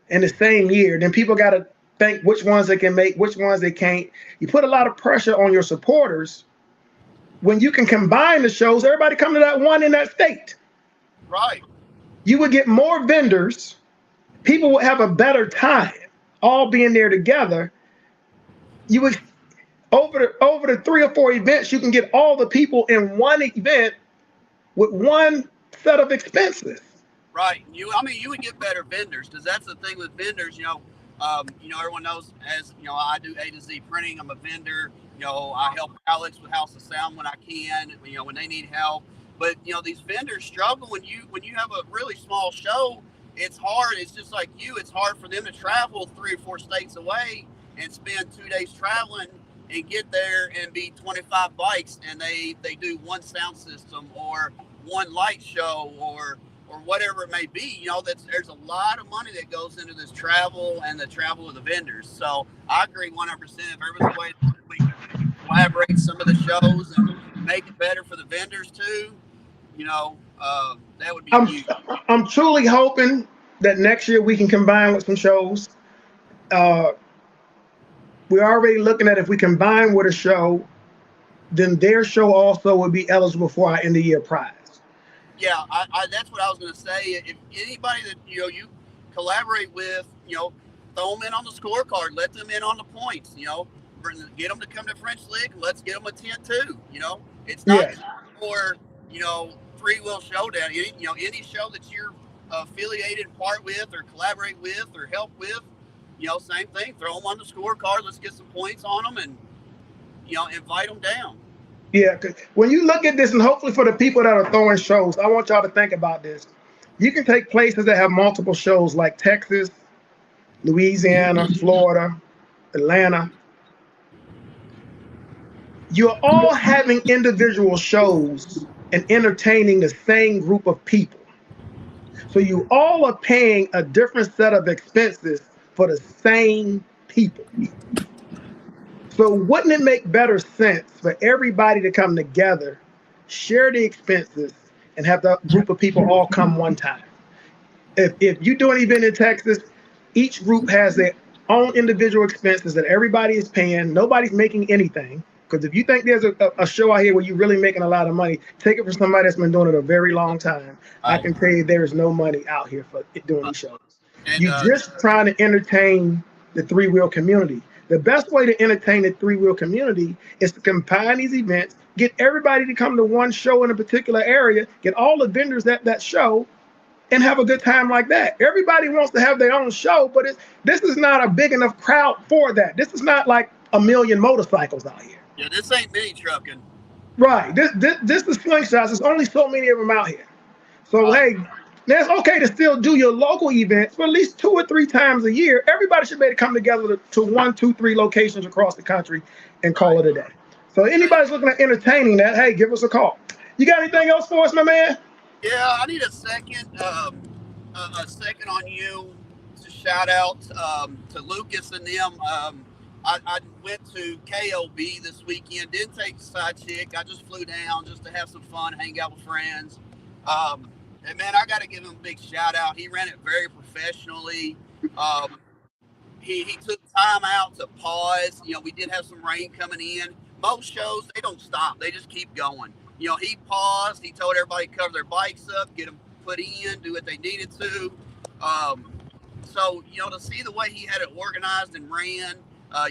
S4: in the same year? Then people got to think which ones they can make, which ones they can't. You put a lot of pressure on your supporters when you can combine the shows. Everybody come to that one in that state.
S6: Right.
S4: You would get more vendors. People would have a better time all being there together. You would over the 3 or 4 events, you can get all the people in one event with one set of expenses.
S6: Right. You would get better vendors, because that's the thing with vendors. Everyone knows, as I do A to Z printing. I'm a vendor. I help Alex with House of Sound when I can. When they need help. But these vendors struggle when you have a really small show. It's hard. It's just like it's hard for them to travel 3 or 4 states away and spend 2 days traveling and get there and be 25 bikes, and they do one sound system or one light show or whatever it may be. There's a lot of money that goes into this travel and the travel of the vendors. So I agree 100%. If there was a way that we can collaborate some of the shows and make it better for the vendors too, that would be huge.
S4: I'm truly hoping that next year we can combine with some shows. We're already looking at, if we combine with a show, then their show also would be eligible for our end of year prize.
S6: Yeah, that's what I was going to say. If anybody that you collaborate with, throw them in on the scorecard, let them in on the points. Get them to come to French Lick. Let's get them a tent too. It's not for three-wheel showdown. Any show that you're affiliated, part with, or collaborate with, or help with, same thing. Throw them on the scorecard. Let's get some points on them, and invite them down.
S4: Yeah, 'cause when you look at this, and hopefully for the people that are throwing shows, I want y'all to think about this. You can take places that have multiple shows like Texas, Louisiana, Florida, Atlanta. You're all having individual shows and entertaining the same group of people. So you all are paying a different set of expenses for the same people. So wouldn't it make better sense for everybody to come together, share the expenses, and have that group of people all come one time? If you do an event in Texas, each group has their own individual expenses that everybody is paying. Nobody's making anything. Because if you think there's a show out here where you're really making a lot of money, take it from somebody that's been doing it a very long time. I can tell you there is no money out here for doing these shows. You're just trying to entertain the three-wheel community. The best way to entertain the three-wheel community is to combine these events, get everybody to come to one show in a particular area, get all the vendors at that show, and have a good time like that. Everybody wants to have their own show, but this is not a big enough crowd for that. This is not like a million motorcycles out here.
S6: Yeah, this ain't mini trucking.
S4: Right. This is slingshots. There's only so many of them out here. So hey, it's okay to still do your local events for at least 2 or 3 times a year. Everybody should be able to come together to 1, 2, 3 locations across the country and call it a day. So anybody's looking at entertaining that, hey, give us a call. You got anything else for us, my man?
S6: Yeah, I need a second on you to shout out to Lucas and them. I went to KOB this weekend. Didn't take the side chick. I just flew down just to have some fun, hang out with friends. And man, I got to give him a big shout out. He ran it very professionally. He took time out to pause. You know, we did have some rain coming in. Most shows, they don't stop. They just keep going. You know, he paused. He told everybody to cover their bikes up, get them put in, do what they needed to. So, you know, to see the way he had it organized and ran,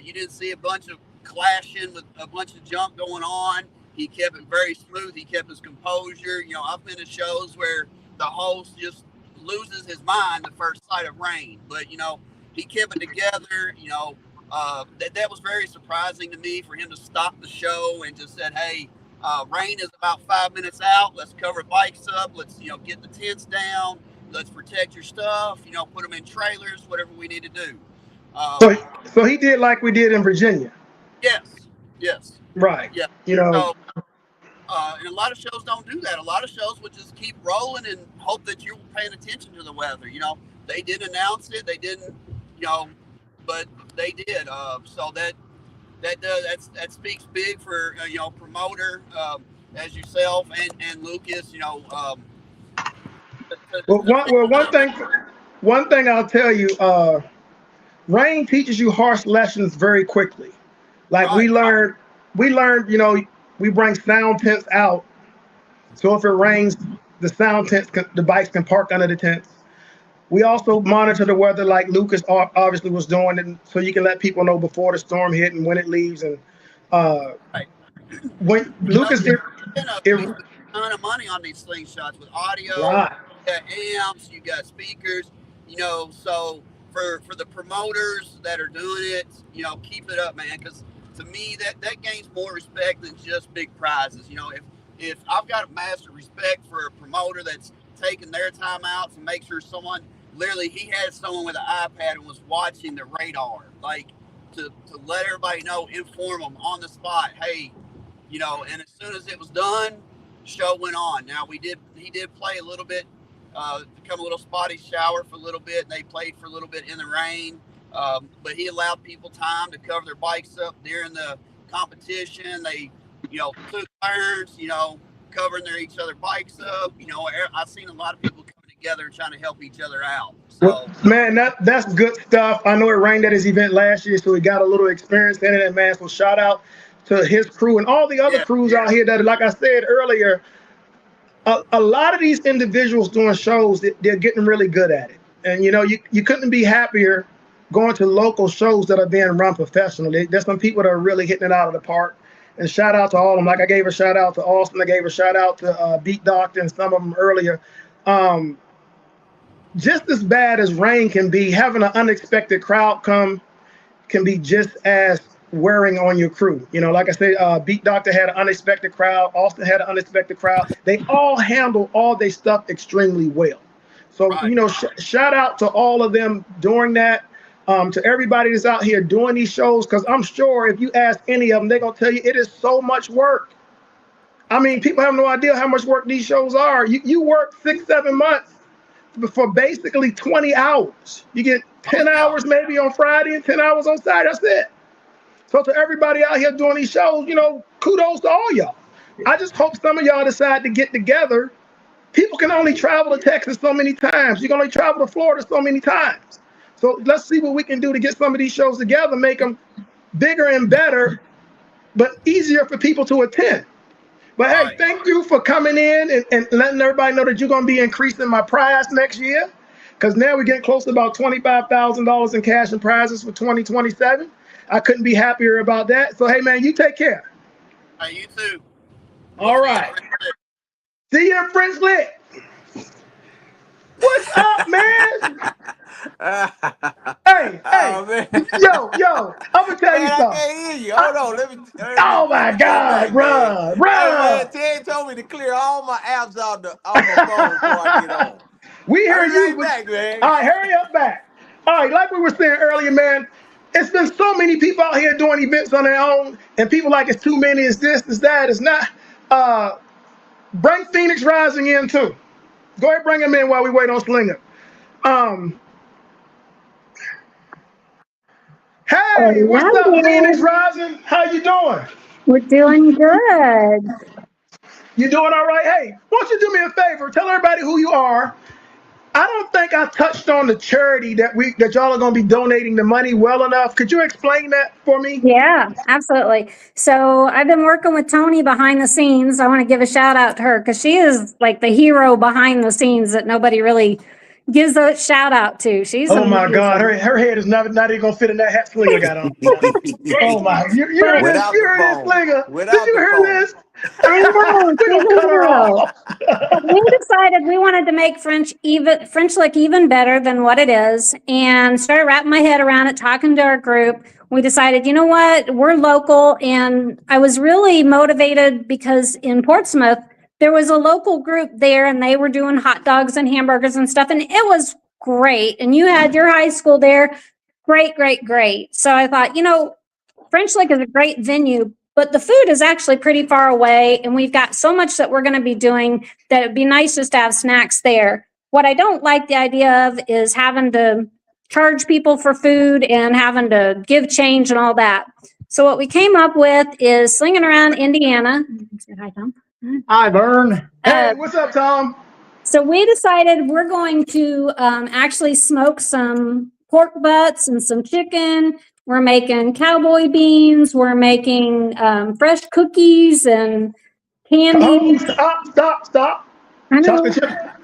S6: you didn't see a bunch of clashing with a bunch of junk going on. He kept it very smooth. He kept his composure. You know, I've been to shows where the host just loses his mind the first sight of rain. But, you know, he kept it together. You know, that was very surprising to me for him to stop the show and just said, hey, rain is about 5 minutes out. Let's cover bikes up. Let's, you know, get the tents down. Let's protect your stuff. You know, put them in trailers, whatever we need to do.
S4: So he did like we did in Virginia.
S6: Yes.
S4: Right.
S6: Yeah.
S4: You know.
S6: So, and a lot of shows don't do that. A lot of shows would just keep rolling and hope that you're paying attention to the weather. You know, they didn't announce it. They didn't, you know, but they did. So that speaks big for you know, promoter as yourself and Lucas. You know.
S4: One thing I'll tell you, rain teaches you harsh lessons very quickly. Like we learned, you know, we bring sound tents out. So if it rains, the sound tents, the bikes can park under the tents. We also monitor the weather like Lucas obviously was doing, and so you can let people know before the storm hit and when it leaves. And when Lucas did,
S6: a ton of money on these slingshots with audio.
S4: Right.
S6: You got amps, you got speakers, you know, so for the promoters that are doing it, you know, keep it up, man, because to me that gains more respect than just big prizes. You know, if I've got a massive respect for a promoter that's taking their time out to make sure someone, literally he had someone with an iPad and was watching the radar, like to let everybody know, inform them on the spot, hey, you know, and as soon as it was done, show went on. Now he did play a little bit, become a little spotty shower for a little bit, and they played for a little bit in the rain, but he allowed people time to cover their bikes up during the competition. They, you know, took turns, you know, covering each other bikes up. You know, I've seen a lot of people coming together and trying to help each other out. So,
S4: well, man, that's good stuff. I know it rained at his event last year, so he got a little experience in it, man. So shout out to his crew and all the other crews out here that, like I said earlier, a lot of these individuals doing shows, they're getting really good at it. And, you know, you couldn't be happier going to local shows that are being run professionally. There's some people that are really hitting it out of the park. And shout out to all of them. Like I gave a shout out to Austin. I gave a shout out to Beat Doctor and some of them earlier. Just as bad as rain can be, having an unexpected crowd come can be just as wearing on your crew. You know, like I said, Beat Doctor had an unexpected crowd. Austin had an unexpected crowd. They all handle all their stuff extremely well. So,
S6: Right.
S4: you know, shout out to all of them doing that. To everybody that's out here doing these shows, because I'm sure if you ask any of them, they're going to tell you it is so much work. I mean, people have no idea how much work these shows are. You work 6-7 months for basically 20 hours. You get 10 hours maybe on Friday and 10 hours on Saturday. That's it. So to everybody out here doing these shows, you know, kudos to all y'all. I just hope some of y'all decide to get together. People can only travel to Texas so many times. You can only travel to Florida so many times. So let's see what we can do to get some of these shows together, make them bigger and better, but easier for people to attend. But hey, thank you for coming in and letting everybody know that you're going to be increasing my prize next year, because now we're getting close to about $25,000 in cash and prizes for 2027. I couldn't be happier about that. So, hey, man, you take care.
S6: Hey, you too.
S4: All right. See you in French Lick. What's up, man? Hey,
S8: man.
S4: yo, I'm gonna tell you something.
S8: I can't hear you. Hold on, let me
S4: Oh my God, run.
S8: Hey, man, Ted told me to clear all my apps off my phone before I get on.
S4: We hear you.
S8: Right back, man.
S4: All right, hurry up back. All right, like we were saying earlier, man, it's been so many people out here doing events on their own, and people like it's too many, it's this, it's that, it's not. Bring Phoenix Rising in too. Go ahead, bring him in while we wait on Slinger. Hey, what's up, Phoenix Rising? How you doing?
S9: We're doing good.
S4: You doing all right? Hey, why don't you do me a favor? Tell everybody who you are. I don't think I touched on the charity that y'all are going to be donating the money well enough. Could you explain that for me?
S9: Yeah, absolutely. So I've been working with Tony behind the scenes. I want to give a shout out to her because she is like the hero behind the scenes that nobody really gives a shout out to. She's
S4: my God, her head is not even gonna fit in that hat Slinger got on. Oh my, you heard this, Slinger? Did you hear this?
S9: I know. We decided we wanted to make French look even better than what it is, and started wrapping my head around it, talking to our group. We decided, you know what, we're local, and I was really motivated because in Portsmouth, there was a local group there and they were doing hot dogs and hamburgers and stuff. And it was great. And you had your high school there. Great, great, great. So I thought, you know, French Lick is a great venue, but the food is actually pretty far away. And we've got so much that we're going to be doing that it'd be nice just to have snacks there. What I don't like the idea of is having to charge people for food and having to give change and all that. So what we came up with is Slinging Around Indiana. Say hi, Tom.
S3: Hi, Vern.
S4: Hey, what's up, Tom?
S9: So we decided we're going to actually smoke some pork butts and some chicken. We're making cowboy beans. We're making fresh cookies and candy.
S4: Stop.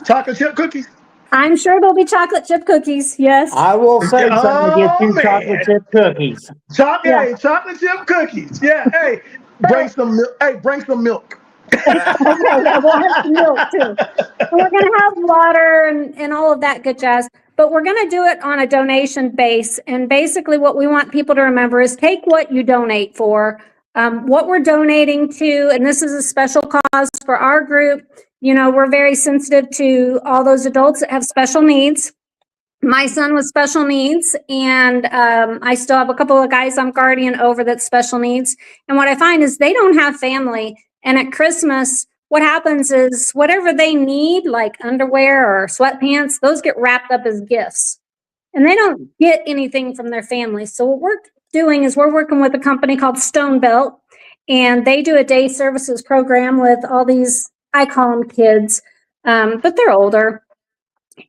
S4: Chocolate chip cookies.
S9: I'm sure there'll be chocolate chip cookies. Yes.
S3: I will say something to get you chocolate chip cookies.
S4: Chocolate chip cookies. Yeah. Hey, bring some milk. Hey, bring some milk.
S9: Okay, yeah, we'll have some milk too. And we're going to have water and all of that good jazz, but we're going to do it on a donation base. And basically what we want people to remember is take what you donate for, what we're donating to. And this is a special cause for our group. You know, we're very sensitive to all those adults that have special needs. My son was special needs, and I still have a couple of guys I'm guardian over that's special needs. And what I find is they don't have family. And at Christmas, what happens is whatever they need, like underwear or sweatpants, those get wrapped up as gifts. And they don't get anything from their family. So what we're doing is we're working with a company called Stone Belt, and they do a day services program with all these, I call them kids, but they're older.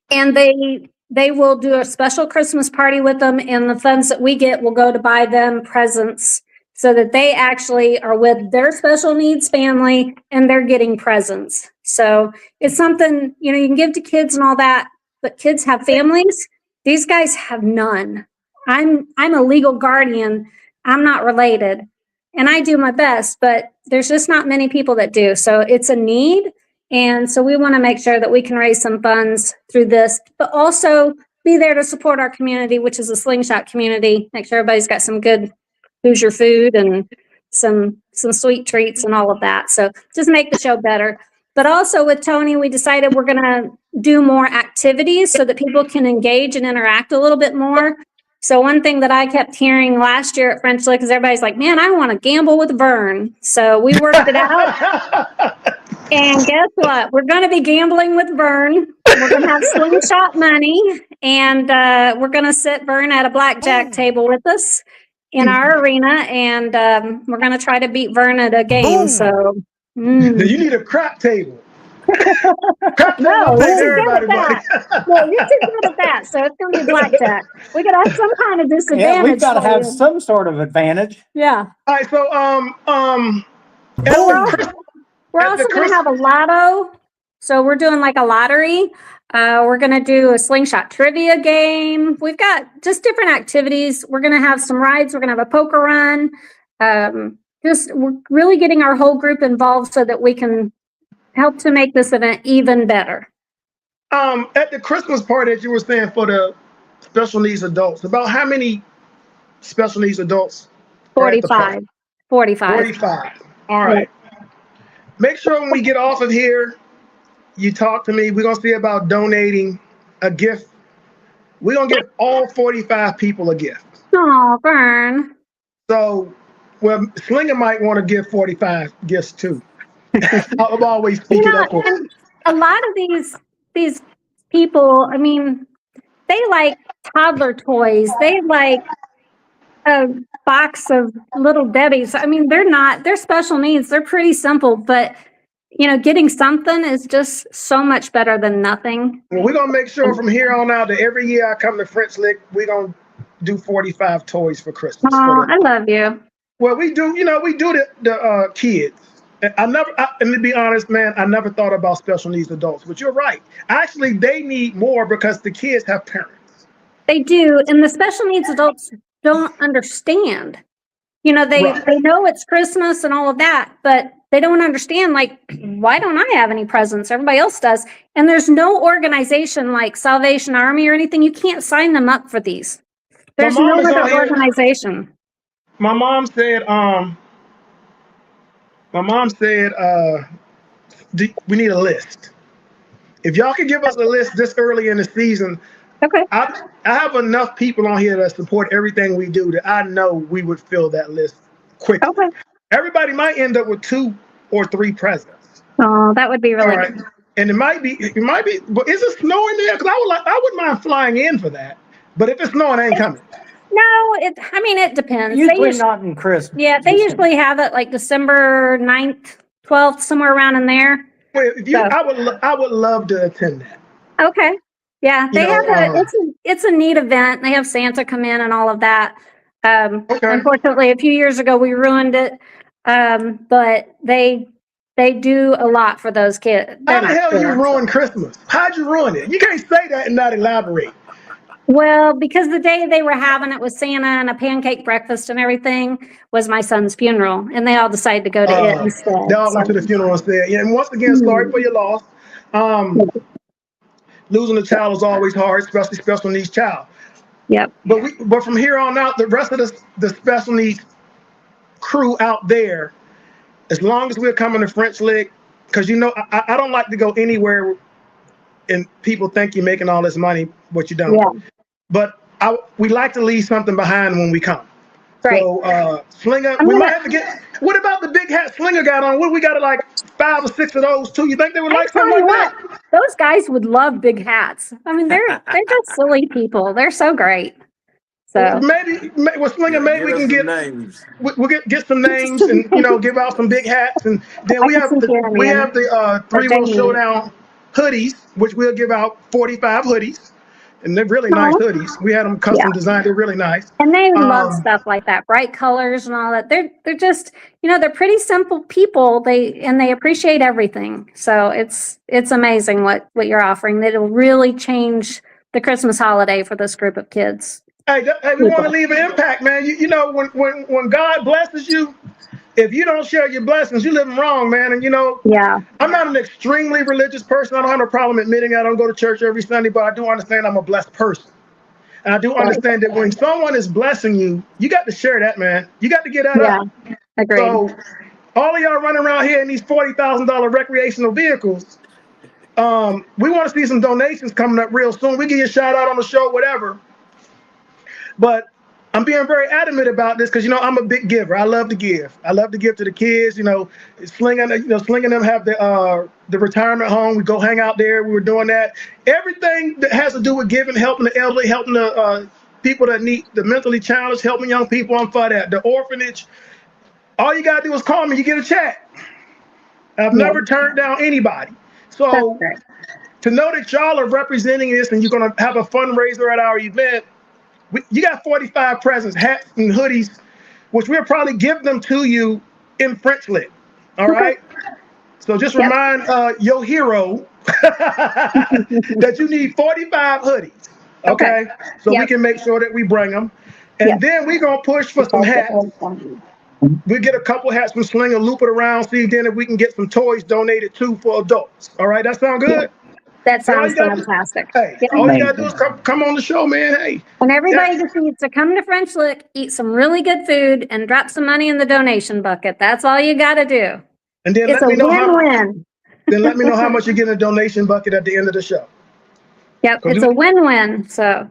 S9: And they will do a special Christmas party with them, and the funds that we get will go to buy them presents, so that they actually are with their special needs family and they're getting presents. So it's something, you know, you can give to kids and all that, but kids have families. These guys have none. I'm a legal guardian. I'm not related, and I do my best, but there's just not many people that do. So it's a need. And so we want to make sure that we can raise some funds through this, but also be there to support our community, which is a slingshot community. Make sure everybody's got some good Hoosier food and some sweet treats and all of that. So just make the show better. But also with Tony, we decided we're going to do more activities so that people can engage and interact a little bit more. So one thing that I kept hearing last year at French Lick is everybody's like, man, I want to gamble with Vern. So we worked it out. And guess what? We're going to be gambling with Vern. We're going to have slingshot money. And we're going to sit Vern at a blackjack table with us in our arena. And we're going to try to beat Vern at a game. So
S4: you need a crap table.
S9: No, you're too good at that. No, you're too good at that. So it's going to be blackjack. We got to have some kind of disadvantage.
S3: Yeah, we've got to have some sort of advantage.
S9: Yeah.
S4: All right. So,
S9: we're also going to have a lotto. So we're doing like a lottery. We're going to do a slingshot trivia game. We've got just different activities. We're going to have some rides. We're going to have a poker run. We're really getting our whole group involved so that we can help to make this event even better.
S4: At the Christmas party that you were saying for the special needs adults, about how many special needs adults?
S9: 45.
S4: 45. All right. Make sure when we get off of here, you talk to me. We're going to see about donating a gift. We're going to give all 45 people a gift.
S9: Oh, Vern.
S4: So, well, Slinger might want to give 45 gifts too. I'm always speaking up for
S9: and a lot of these people, I mean, they like toddler toys. They like a box of Little Debbie's. I mean, they're special needs. They're pretty simple, but getting something is just so much better than nothing.
S4: Well, we're going to make sure from here on out that every year I come to French Lick, we're going to do 45 toys for Christmas.
S9: Oh, I love you.
S4: Well, we do the kids. And to be honest, man, I never thought about special needs adults, but you're right. Actually, they need more because the kids have parents.
S9: They do. And the special needs adults don't understand. They know it's Christmas and all of that, but they don't understand, like, why don't I have any presents? Everybody else does. And there's no organization like Salvation Army or anything. You can't sign them up for these. There's no other organization.
S4: My mom said, we need a list. If y'all can give us a list this early in the season,
S9: okay.
S4: I have enough people on here that support everything we do that I know we would fill that list quickly.
S9: Okay.
S4: Everybody might end up with 2 or 3 presents.
S9: Oh, that would be really good.
S4: And it might be, but is it snowing there? Because I wouldn't mind flying in for that. But if it's snowing, I ain't coming.
S9: No, it depends.
S3: Usually not in Christmas.
S9: Yeah, they usually have it like December 9th, 12th, somewhere around in there.
S4: Well, I would love to attend that.
S9: Okay. Yeah, they it's a neat event. They have Santa come in and all of that. Unfortunately, a few years ago we ruined it. But they do a lot for those kids.
S4: How the hell you ruin Christmas? How'd you ruin it? You can't say that and not elaborate.
S9: Well, because the day they were having it with Santa and a pancake breakfast and everything was my son's funeral, and they all decided to go to it instead.
S4: They all went to the funeral instead. Yeah, and once again, sorry for your loss. Losing a child is always hard, especially special needs child.
S9: Yep.
S4: But from here on out, the rest of the special needs crew out there, as long as we're coming to French Lick, because I don't like to go anywhere and people think you're making all this money, but you don't. Yeah. But we like to leave something behind when we come. Right. So Slinger, we might have to get. What about the big hat Slinger got on? What we got, like 5 or 6 of those too? You think they would like something like that?
S9: Those guys would love big hats. I mean, they're just silly people. They're so great. So
S4: maybe with Slinger, maybe we can get names. We'll get some names and give out some big hats, and then we have the 3-1 Showdown hoodies, which we'll give out 45 hoodies. And they're really nice hoodies. We had them custom designed. They're really nice.
S9: And they love stuff like that, bright colors and all that. They're just, they're pretty simple people. They appreciate everything. So it's amazing what you're offering. It'll really change the Christmas holiday for this group of kids.
S4: Hey, we want to leave an impact, man. When God blesses you, if you don't share your blessings, you're living wrong, man. And I'm not an extremely religious person. I don't have a problem admitting I don't go to church every Sunday, but I do understand I'm a blessed person. And I do understand that when someone is blessing you, you got to share that, man. You got to get that up.
S9: Agreed.
S4: So all of y'all running around here in these $40,000 recreational vehicles, we want to see some donations coming up real soon. We give you a shout out on the show, whatever. But I'm being very adamant about this because, I'm a big giver. I love to give. I love to give to the kids. Slinging them have the retirement home. We go hang out there. We were doing that. Everything that has to do with giving, helping the elderly, helping the people that need the mentally challenged, helping young people. I'm for that. The orphanage. All you gotta do is call me. You get a check. I've never turned down anybody. So to know that y'all are representing this and you're gonna have a fundraiser at our event. You got 45 presents, hats and hoodies, which we'll probably give them to you in French Lit. All right. So just remind your hero that you need 45 hoodies. Okay. So we can make sure that we bring them. And then we're going to push for some hats. We'll get a couple hats from Slinger, loop it around, see then if we can get some toys donated too for adults. All right. That sound good?
S9: That sounds fantastic.
S4: All you gotta do is come on the show, man. Hey.
S9: And everybody just needs to come to French Lick, eat some really good food, and drop some money in the donation bucket. That's all you gotta do.
S4: And then
S9: it's a win-win.
S4: Then let me know how much you get in a donation bucket at the end of the show.
S9: Yep, it's a win-win. So.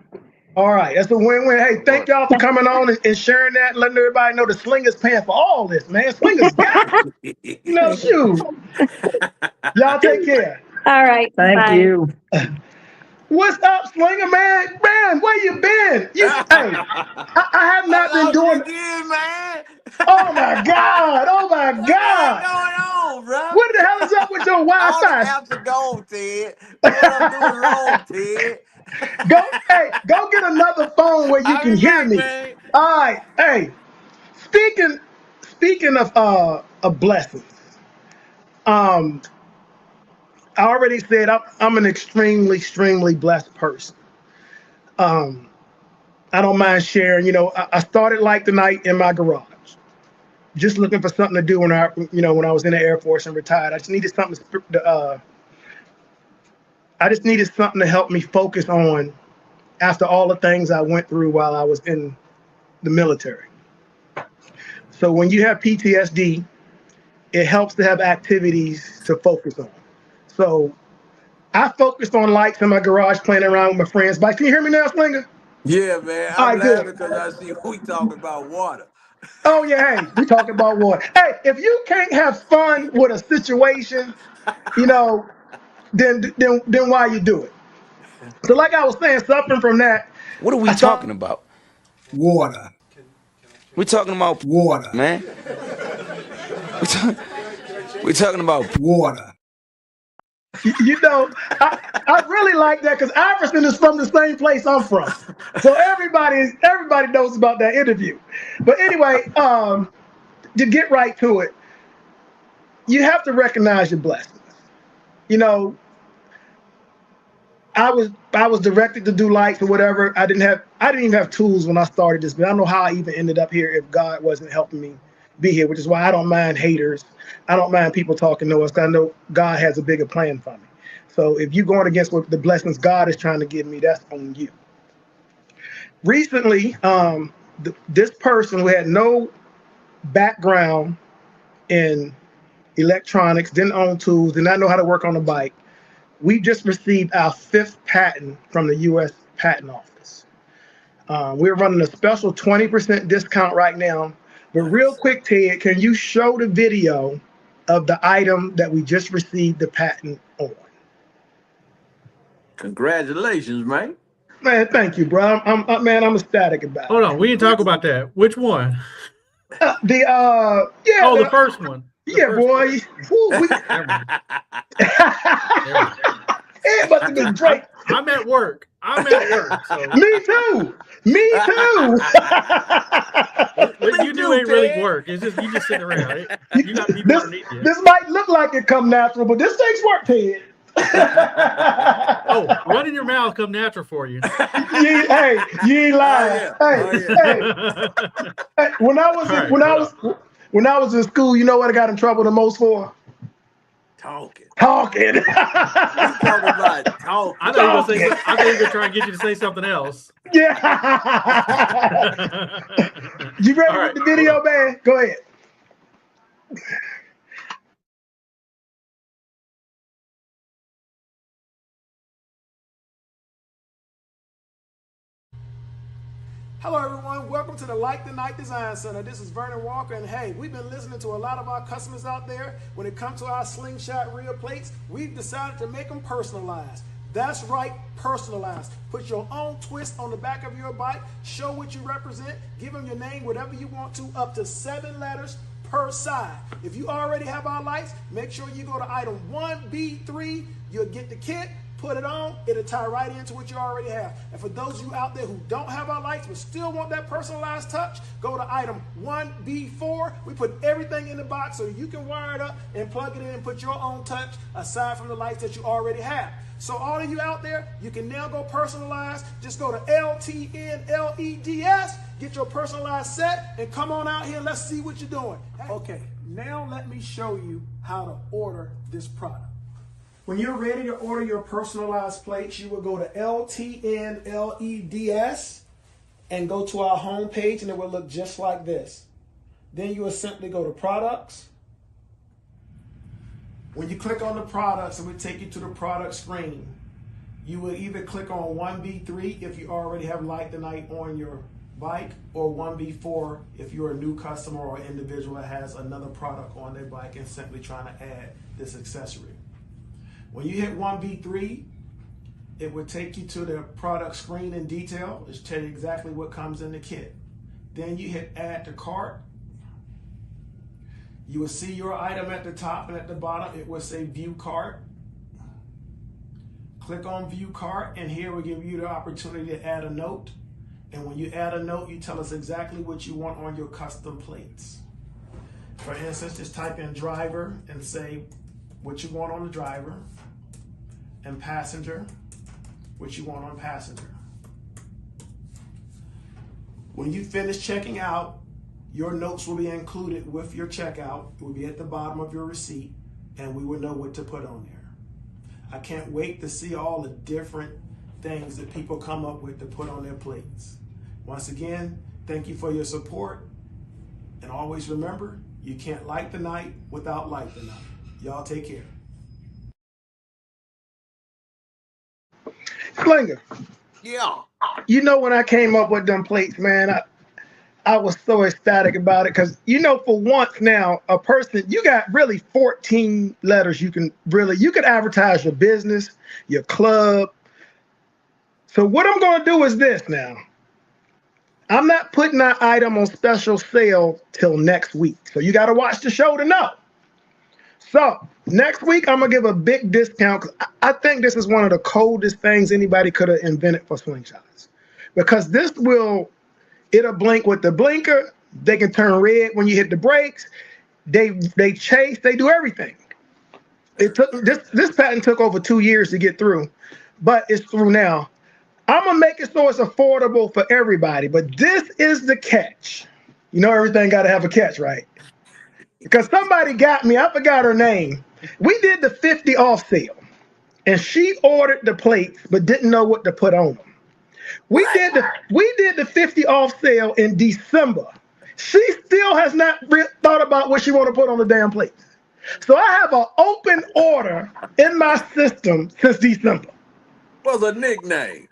S4: All right, that's a win-win. Hey, thank y'all for coming on and sharing that, and letting everybody know the Slinger's paying for all this, man. Slinger's got it. Shoot. Y'all take care.
S9: All right.
S3: Thank you.
S4: What's up, Slinger, man? Man, where you been? I have not been doing it.
S8: Man.
S4: Oh my God. Oh my God.
S8: What's going on, bro?
S4: What the hell is up with your Wi-Fi?
S8: All the apps are gone, Ted. What I'm doing wrong, Ted?
S4: Go get another phone where you can hear me. Man. All right. Hey, speaking of blessings, I already said I'm an extremely blessed person. I don't mind sharing. I started like the night in my garage, just looking for something to do when I was in the Air Force and retired. I just needed something to help me focus on after all the things I went through while I was in the military. So when you have PTSD, it helps to have activities to focus on. So I focused on lights in my garage, playing around with my friends' bikes. Can you hear me now, Slinger?
S8: Yeah, man. I'm laughing because I see we talking about water.
S4: Oh, yeah. Hey, we talking about water. Hey, if you can't have fun with a situation, then why you do it? So like I was saying, suffering from that.
S10: What are we talking about?
S3: Water.
S10: We're talking about
S3: water,
S10: man. We're talking about
S3: water.
S4: I really like that because Iverson is from the same place I'm from. So everybody knows about that interview. But anyway, to get right to it, you have to recognize your blessings. I was directed to do lights or whatever. I didn't even have tools when I started this, but I don't know how I even ended up here if God wasn't helping me be here, which is why I don't mind haters. I don't mind people talking to us because I know God has a bigger plan for me. So if you're going against what the blessings God is trying to give me, that's on you. Recently, this person who had no background in electronics, didn't own tools, did not know how to work on a bike, we just received our 5th patent from the U.S. Patent Office. We're running a special 20% discount right now. But real quick, Ted, can you show the video of the item that we just received the patent on?
S8: Congratulations, man.
S4: Man, thank you, bro. I'm ecstatic about it.
S5: Hold on, we didn't talk about that. Which one?
S4: The
S5: first one.
S4: Boy. It must have been Drake.
S5: I'm at work. So.
S4: Me too.
S5: What you do ain't really work. It's just you just sit around. You got people underneath you.
S4: This might look like it come natural, but this takes work, Ted.
S5: Running your mouth come natural for you.
S4: You ain't lying. Hey, when I was in school, you know what I got in trouble the most for?
S8: Talking.
S4: Talking.
S8: We talking about Oh,
S5: I thought you were gonna say. I thought you were gonna try and get you to say something else.
S4: Yeah. You ready
S5: All
S4: with the video, man? Go ahead. Hello, everyone. Welcome to the Like the Nite Design Center. This is Vernon Walker, and hey, we've been listening to a lot of our customers out there. When it comes to our slingshot reel plates, we've decided to make them personalized. That's right, personalized. Put your own twist on the back of your bike, show what you represent, give them your name, whatever you want to, up to 7 letters per side. If you already have our lights, make sure you go to item 1B3. You'll get the kit. Put it on, it'll tie right into what you already have. And for those of you out there who don't have our lights but still want that personalized touch, go to item 1B4. We put everything in the box so you can wire it up and plug it in and put your own touch aside from the lights that you already have. So all of you out there, you can now go personalized. Just go to LTNLEDS, get your personalized set, and come on out here and let's see what you're doing. Okay, now let me show you how to order this product. When you're ready to order your personalized plates, you will go to LTNLEDS and go to our home page, and it will look just like this. Then you will simply go to products. When you click on the products, it will take you to the product screen. You will either click on 1B3 if you already have Like the Nite on your bike, or 1B4 if you're a new customer or individual that has another product on their bike and simply trying to add this accessory. When you hit 1B3, it will take you to the product screen in detail. It'll tell you exactly what comes in the kit. Then you hit add to cart. You will see your item at the top, and at the bottom it will say view cart. Click on view cart, and here will give you the opportunity to add a note. And when you add a note, you tell us exactly what you want on your custom plates. For instance, just type in driver and say what you want on the driver, and passenger, what you want on passenger. When you finish checking out, your notes will be included with your checkout. It will be at the bottom of your receipt, and we will know what to put on there. I can't wait to see all the different things that people come up with to put on their plates. Once again, thank you for your support, and always remember, you can't like the night without Like the Nite. Y'all take care. Slinger.
S8: Yeah.
S4: You know, when I came up with them plates, man, I was so ecstatic about it because, you know, for once now, a person, you got really 14 letters you could advertise your business, your club. So what I'm going to do is this now. I'm not putting that item on special sale till next week. So you got to watch the show to know. So next week, I'm going to give a big discount because I think this is one of the coldest things anybody could have invented for slingshots. Because it'll blink with the blinker. They can turn red when you hit the brakes. They chase, they do everything. It took this patent took over 2 years to get through, but it's through now. I'm going to make it so it's affordable for everybody, but this is the catch. You know, everything got to have a catch, right? Because somebody got me, I forgot her name. We did the 50 off sale, and she ordered the plates but didn't know what to put on them. We did the 50 off sale in December. She still has not thought about what she want to put on the damn plates. So I have an open order in my system since December.
S8: What's a nickname?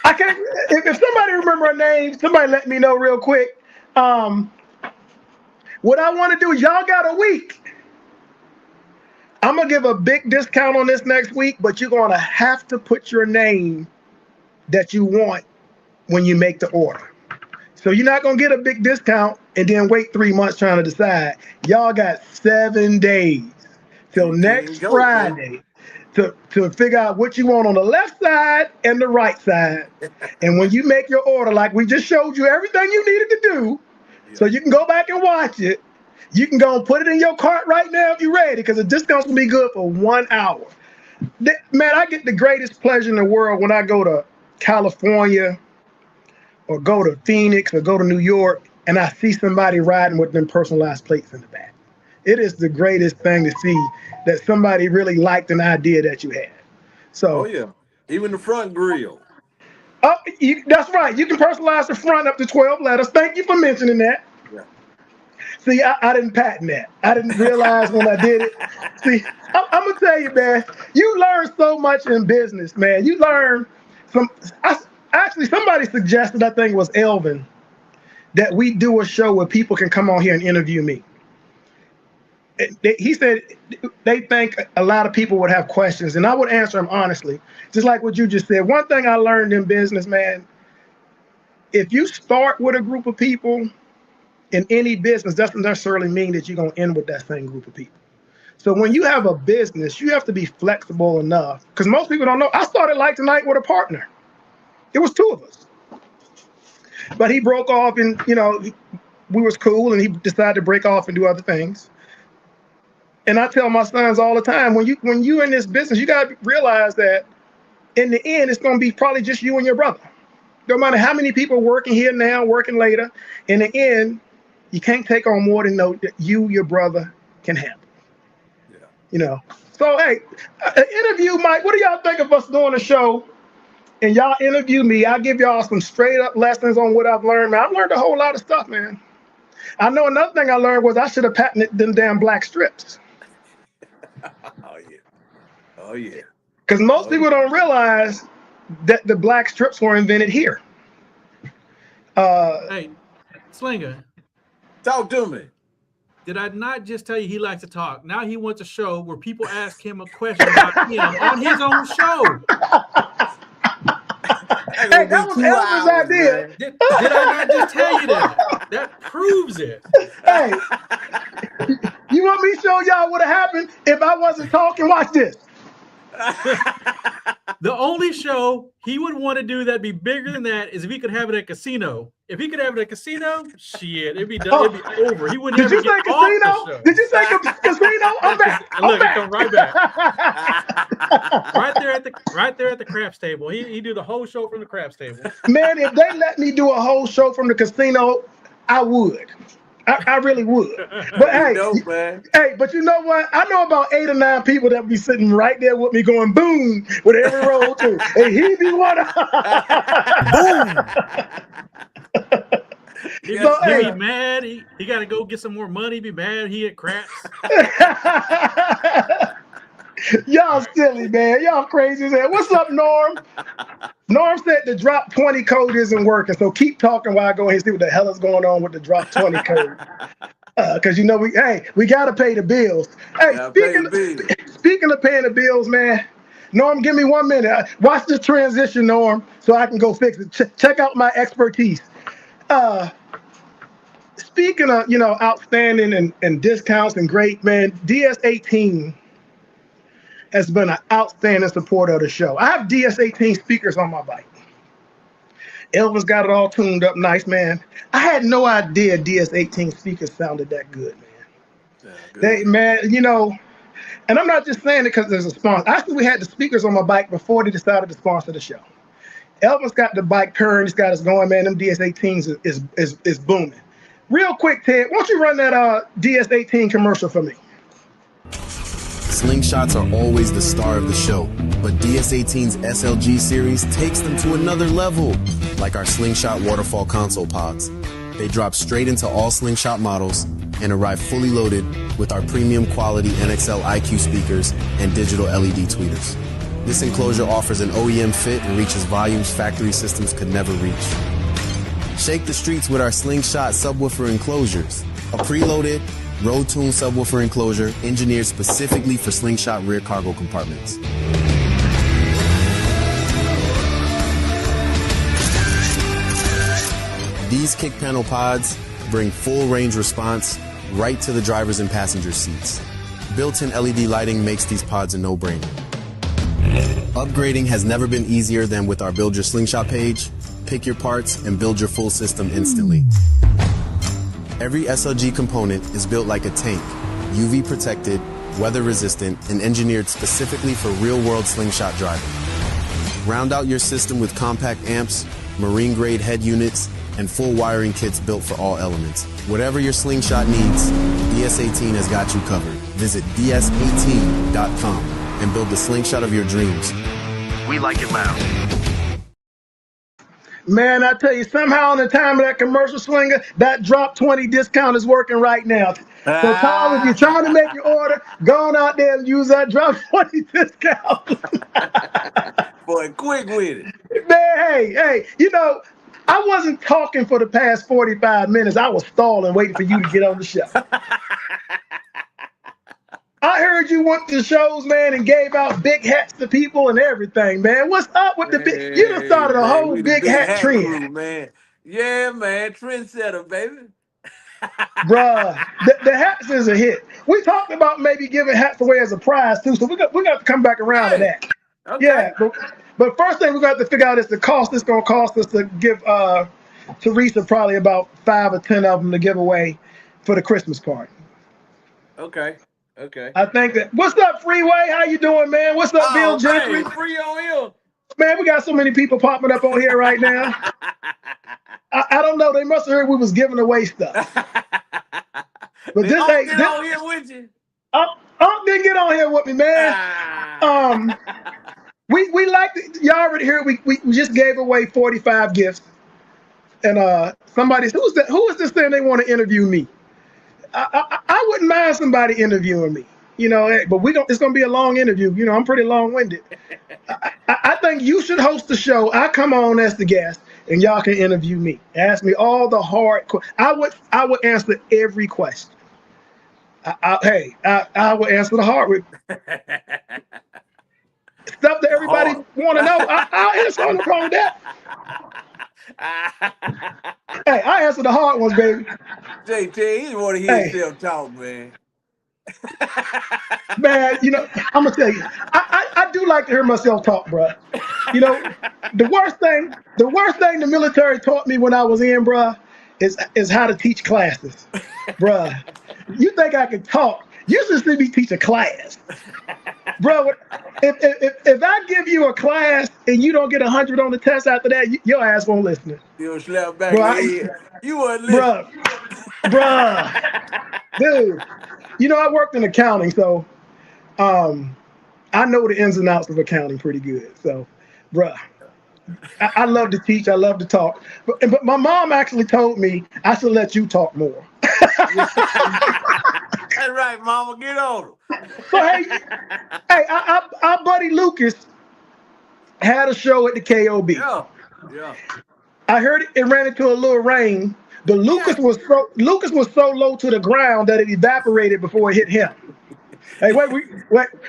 S4: I can't. If somebody remember her name, somebody let me know real quick. What I want to do is, y'all got a week. I'm going to give a big discount on this next week, but you're going to have to put your name that you want when you make the order. So you're not going to get a big discount and then wait 3 months trying to decide. Y'all got 7 days till next Friday to figure out what you want on the left side and the right side. And when you make your order, like we just showed you everything you needed to do, so you can go back and watch it. You can go and put it in your cart right now if you're ready, because the discount's gonna be good for 1 hour. Man, I get the greatest pleasure in the world when I go to California or go to Phoenix or go to New York and I see somebody riding with them personalized plates in the back. It is the greatest thing to see that somebody really liked an idea that you had. So,
S8: oh yeah, even the front grill.
S4: Oh, that's right. You can personalize the front up to 12 letters. Thank you for mentioning that.
S8: Yeah.
S4: See, I didn't patent that. I didn't realize when I did it. See, I'm gonna tell you, man. You learn so much in business, man. You learn from. Actually, somebody suggested, I think it was Elvin, that we do a show where people can come on here and interview me. He said they think a lot of people would have questions, and I would answer them honestly, just like what you just said. One thing I learned in business, man, if you start with a group of people in any business, doesn't necessarily mean that you're going to end with that same group of people. So when you have a business, you have to be flexible enough, because most people don't know. I started Like Tonight with a partner. It was two of us. But he broke off, and, we was cool, and he decided to break off and do other things. And I tell my sons all the time, when you're in this business, you got to realize that in the end, it's going to be probably just you and your brother. No matter how many people are working here now, working later, in the end, you can't take on more than that your brother can handle. Yeah. So, hey, an interview, Mike, what do y'all think of us doing a show and y'all interview me? I'll give y'all some straight up lessons on what I've learned, man. I've learned a whole lot of stuff, man. I know another thing I learned was I should have patented them damn black strips.
S8: Oh yeah.
S4: Because most people don't realize that the black strips were invented here.
S5: Hey, Slinger.
S8: Talk to me.
S5: Did I not just tell you he likes to talk? Now he wants a show where people ask him a question about him on his own show.
S4: Hey, that was Elvin's idea.
S5: Did I not just tell you that? That proves it.
S4: Hey, you want me to show y'all what happened if I wasn't talking? Watch this.
S5: The only show he would want to do that'd be bigger than that is if he could have it at a casino. If he could have it at a casino, shit, it'd be done. It'd be over. He wouldn't ever get off the show.
S4: Did you say casino? I'm back.
S5: Look, he come right back. right there at the craps table. He do the whole show from the craps table.
S4: Man, if they let me do a whole show from the casino, I would. I really would. But hey,
S8: man.
S4: Hey, but you know what? I know about 8 or 9 people that be sitting right there with me going boom with every roll too. And he be one of boom.
S5: He be mad. He got to go get some more money. Be mad. He at craps.
S4: Y'all silly, man. Y'all crazy as hell. What's up, Norm? Norm said the drop 20 code isn't working, so keep talking while I go ahead and see what the hell is going on with the drop 20 code. Because we got to pay the bills. Hey, speaking of paying the bills, man, Norm, give me 1 minute. Watch this transition, Norm, so I can go fix it. Check out my expertise. Speaking of, outstanding and discounts and great, man, DS18 has been an outstanding supporter of the show. I have DS18 speakers on my bike. Elvis got it all tuned up nice, man. I had no idea DS18 speakers sounded that good, man. Yeah, and I'm not just saying it because there's a sponsor. Actually, we had the speakers on my bike before they decided to sponsor the show. Elvis got the bike purring, he's got us going, man. Them DS18s is booming. Real quick, Ted, why don't you run that DS18 commercial for me?
S11: Slingshots are always the star of the show, but DS18's SLG series takes them to another level, like our Slingshot Waterfall console pods. They drop straight into all Slingshot models and arrive fully loaded with our premium quality NXL IQ speakers and digital LED tweeters. This enclosure offers an OEM fit and reaches volumes factory systems could never reach. Shake the streets with our Slingshot subwoofer enclosures, a preloaded, road-tuned subwoofer enclosure engineered specifically for Slingshot rear cargo compartments. These kick panel pods bring full range response right to the driver's and passenger seats. Built-in LED lighting makes these pods a no-brainer. Upgrading has never been easier than with our Build Your Slingshot page. Pick your parts and build your full system instantly. Every SLG component is built like a tank, UV protected, weather resistant, and engineered specifically for real-world Slingshot driving. Round out your system with compact amps, marine-grade head units, and full wiring kits built for all elements. Whatever your Slingshot needs, DS18 has got you covered. Visit DS18.com and build the Slingshot of your dreams.
S12: We like it loud.
S4: Man, I tell you, somehow in the time of that commercial swinger, that drop 20 discount is working right now. So, Tom, if you're trying to make your order, go on out there and use that drop 20 discount.
S8: Boy, quick with it.
S4: Man, hey, you know, I wasn't talking for the past 45 minutes. I was stalling, waiting for you to get on the show. I heard you went to shows, man, and gave out big hats to people and everything, man. What's up with the big? You done started a whole big hat trend,
S8: crew, man. Yeah, man, trendsetter, baby.
S4: Bruh, the hats is a hit. We talked about maybe giving hats away as a prize too, so we got to come back around to that.
S8: Okay.
S4: Yeah, but first thing we got to figure out is the cost. It's gonna cost us to give Teresa probably about 5 or 10 of them to give away for the Christmas party.
S8: Okay.
S4: I think that. What's up, Freeway? How you doing, man? What's up, Bill Gentry?
S8: Free on you.
S4: Man, we got so many people popping up on here right now. I don't know. They must have heard we was giving away stuff. But
S8: man,
S4: this ain't.
S8: On here with you.
S4: Didn't get on here with me, man. We like y'all already heard. We just gave away 45 gifts, and somebody who is this saying they want to interview me? I wouldn't mind somebody interviewing me, you know, but it's going to be a long interview. You know, I'm pretty long-winded. I think you should host the show. I come on as the guest, and y'all can interview me. Ask me all the hard questions. I would answer every question. I would answer the hard with stuff that everybody want to know. I'll answer on the phone with that. Hey, I answer the hard ones, baby.
S8: JT, he want to hear himself talk, man.
S4: Man, you know, I'm gonna tell you, I do like to hear myself talk, bro. You know, the worst thing the military taught me when I was in, bro, is how to teach classes, bro. You think I can talk? You should see me teach a class, bro. If I give you a class and you don't get 100 on the test after that, your ass won't listen.
S8: You'll slap back your head. You wouldn't listen.
S4: Bro, dude. You know, I worked in accounting, so I know the ins and outs of accounting pretty good. So, bro, I love to teach. I love to talk. But my mom actually told me I should let you talk more.
S8: That's right, Mama. Get on him.
S4: So, hey, our buddy Lucas had a show at the KOB.
S8: Yeah.
S4: I heard it ran into a little rain. But Lucas was so low to the ground that it evaporated before it hit him. Hey,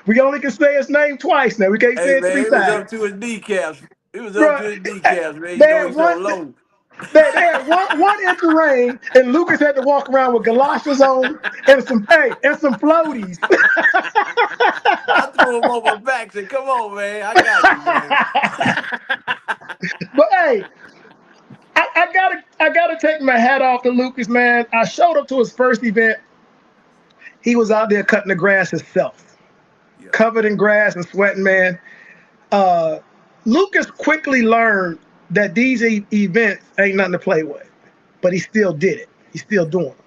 S4: we only can say his name twice now. We can't say it 3 times.
S8: It was up to his kneecaps. It was up to his kneecaps, man. You know he's so low.
S4: They had one inch of rain, and Lucas had to walk around with galoshes on and some floaties.
S8: I threw him on my back and said, "Come on, man, I got you, man."
S4: But hey, I gotta take my hat off to Lucas, man. I showed up to his first event. He was out there cutting the grass himself, covered in grass and sweating, man. Lucas quickly learned that these events ain't nothing to play with, but he still did it. He's still doing it.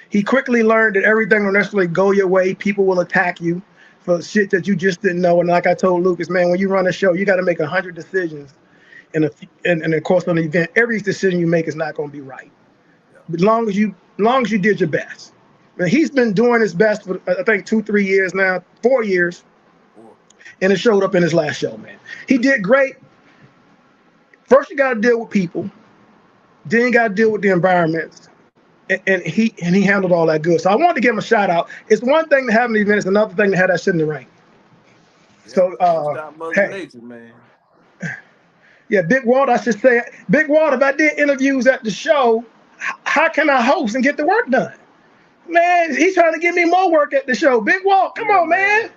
S4: He quickly learned that everything will necessarily go your way. People will attack you for shit that you just didn't know. And like I told Lucas, man, when you run a show, you got to make 100 decisions. And of course, on an event, every decision you make is not going to be right. But as long as you did your best. And he's been doing his best for, I think, 2-3 years now, 4 years. And it showed up in his last show, man. He did great. First, you got to deal with people. Then you got to deal with the environments. And he handled all that good. So I wanted to give him a shout out. It's one thing to have an event. It's another thing to have that shit in the rain.
S8: Yeah,
S4: so, hey.
S8: Nature, man.
S4: Yeah, Big Walt, I should say. Big Walt, if I did interviews at the show, how can I host and get the work done? Man, he's trying to give me more work at the show. Big Walt, come on, man.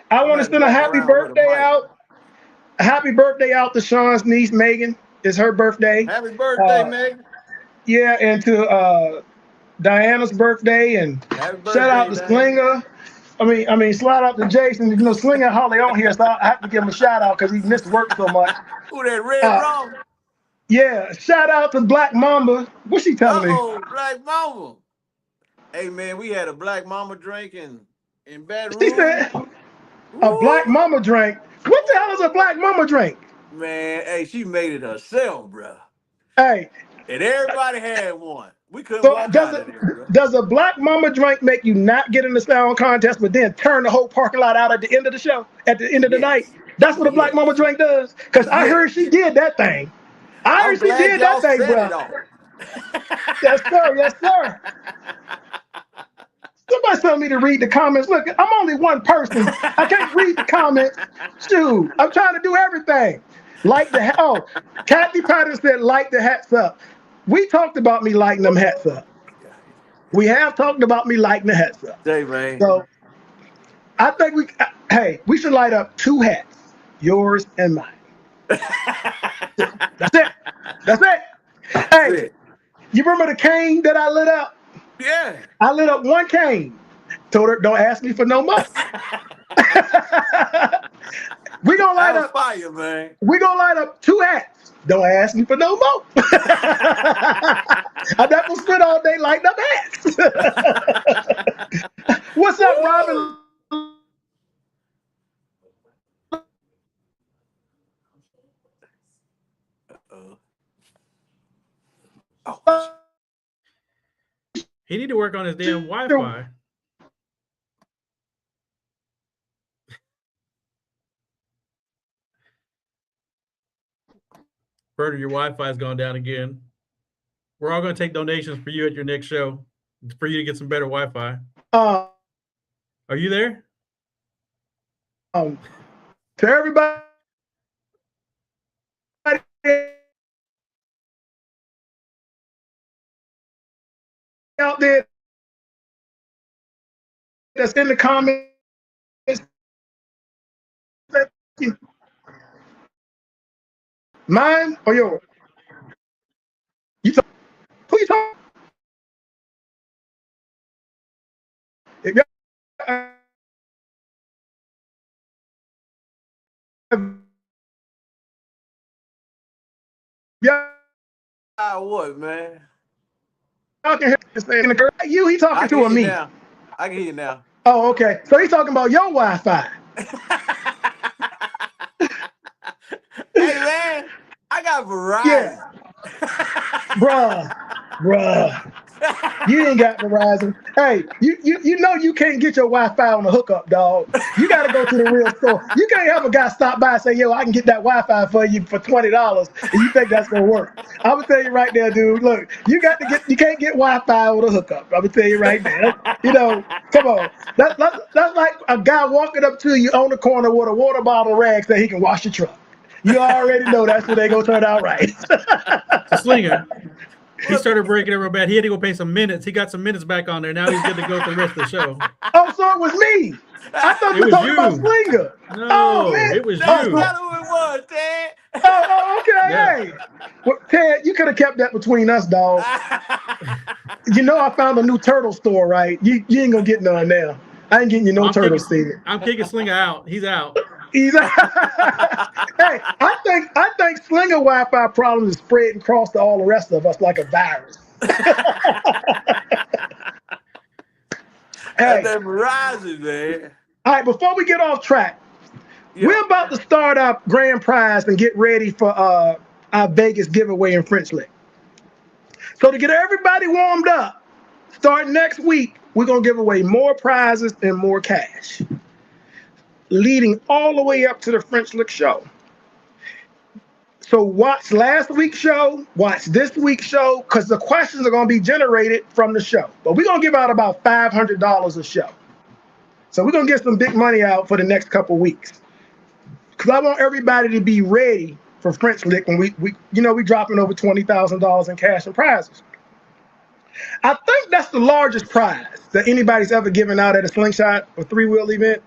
S4: I want to send a happy birthday out. A happy birthday out to Sean's niece, Megan. It's her birthday.
S8: Happy birthday, Megan.
S4: Yeah, and to Diana's birthday. And shout out to Slinger. I mean, shout out to Jason. You know, Slinger Holly on here, so I have to give him a shout out because he missed work so much.
S8: Who that Red Rum?
S4: Yeah, shout out to Black Mamba. What's she telling me?
S8: Oh, Black Mamba. Hey, man, we had a Black Mamba drink in Baton Rouge.
S4: She said a Black Mamba drink. What the hell is a Black Mama drink?
S8: Man, hey, she made it herself, bro.
S4: Hey.
S8: And everybody had one. We couldn't
S4: So
S8: walk out of there, bro.
S4: does a Black Mama drink make you not get in the sound contest, but then turn the whole parking lot out at the end of the show, at the end of the night? That's what a Black Mama drink does? Because I heard she did that thing. I heard she did that thing, bro. Yes, sir. Yes, sir. Somebody told me to read the comments. Look, I'm only one person. I can't read the comments. Shoot, I'm trying to do everything. Like the Kathy Patterson said, light the hats up. We talked about me lighting them hats up. We have talked about me lighting the hats up.
S8: Hey, man.
S4: So I think we should light up 2 hats, yours and mine. That's it. That's it. Hey, you remember the cane that I lit up?
S8: Yeah.
S4: I lit up 1 cane. Told her, don't ask me for no more. We gonna light up
S8: fire, man.
S4: We gonna light up 2 hats. Don't ask me for no more. I never spent all day lighting up hats. What's up, Robin?
S5: He need to work on his damn Wi-Fi. Vernon, your Wi-Fi's gone down again. We're all going to take donations for you at your next show for you to get some better Wi-Fi. Are you there?
S4: To everybody out there that's in the comments, thank you. Mine or yours? Who you talking? If y'all
S8: what, man?
S4: Y'all can hear you. He talking to or me?
S8: Now. I can hear you now.
S4: Oh, okay. So he's talking about your Wi-Fi.
S8: Hey, man, I got Verizon.
S4: Yeah. Bruh. You ain't got Verizon. Hey, you know you can't get your Wi-Fi on the hookup, dog. You got to go to the real store. You can't have a guy stop by and say, yo, I can get that Wi-Fi for you for $20, and you think that's going to work. I'm going to tell you right there, dude, look, you can't get Wi-Fi with a hookup. I'm going to tell you right there. You know, come on. That's like a guy walking up to you on the corner with a water bottle rag so he can wash your truck. You already know that's when they going to turn out right.
S5: So Slinger, he started breaking it real bad. He had to go pay some minutes. He got some minutes back on there. Now he's good to go for the rest of the show.
S4: Oh, so it was me. I thought you were talking about Slinger.
S5: No, it was you.
S8: That's not who it was, Ted.
S4: Oh, okay.
S5: Yeah.
S4: Hey. Well, Ted, you could have kept that between us, dog. You know I found a new turtle store, right? You ain't going to get none now. I ain't getting you no turtle store.
S5: I'm kicking Slinger out. He's out.
S4: Hey, I think Slinger Wi-Fi problems is spreading across to all the rest of us like a virus.
S8: Hey, that Verizon, man.
S4: All right, before we get off track, we're about to start our grand prize and get ready for our Vegas giveaway in French Lick. So to get everybody warmed up, starting next week, we're gonna give away more prizes and more cash, leading all the way up to the French Lick show. So watch last week's show, watch this week's show, because the questions are going to be generated from the show. But we're going to give out about $500 a show. So we're going to get some big money out for the next couple weeks. Because I want everybody to be ready for French Lick when we dropping over $20,000 in cash and prizes. I think that's the largest prize that anybody's ever given out at a slingshot or three-wheel event.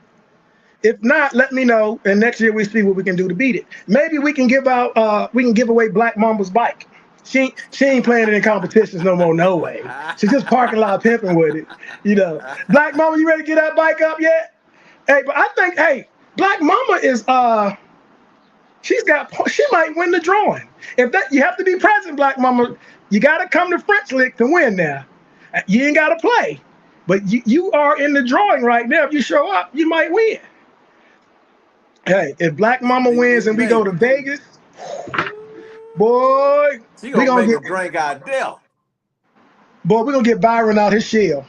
S4: If not, let me know, and next year we see what we can do to beat it. Maybe we can give away Black Mama's bike. She ain't playing it in competitions no more, no way. She's just parking lot pimping with it, you know. Black Mama, you ready to get that bike up yet? Hey, but I think, Black Mama is she might win the drawing. If that, you have to be present, Black Mama. You got to come to French Lick to win now. You ain't got to play, but you are in the drawing right now. If you show up, you might win. Hey, if Black Mama wins and we go to Vegas, boy,
S8: She
S4: we
S8: gonna
S4: gonna
S8: make
S4: get
S8: him drink our death.
S4: boy, we gonna get Byron out his shell.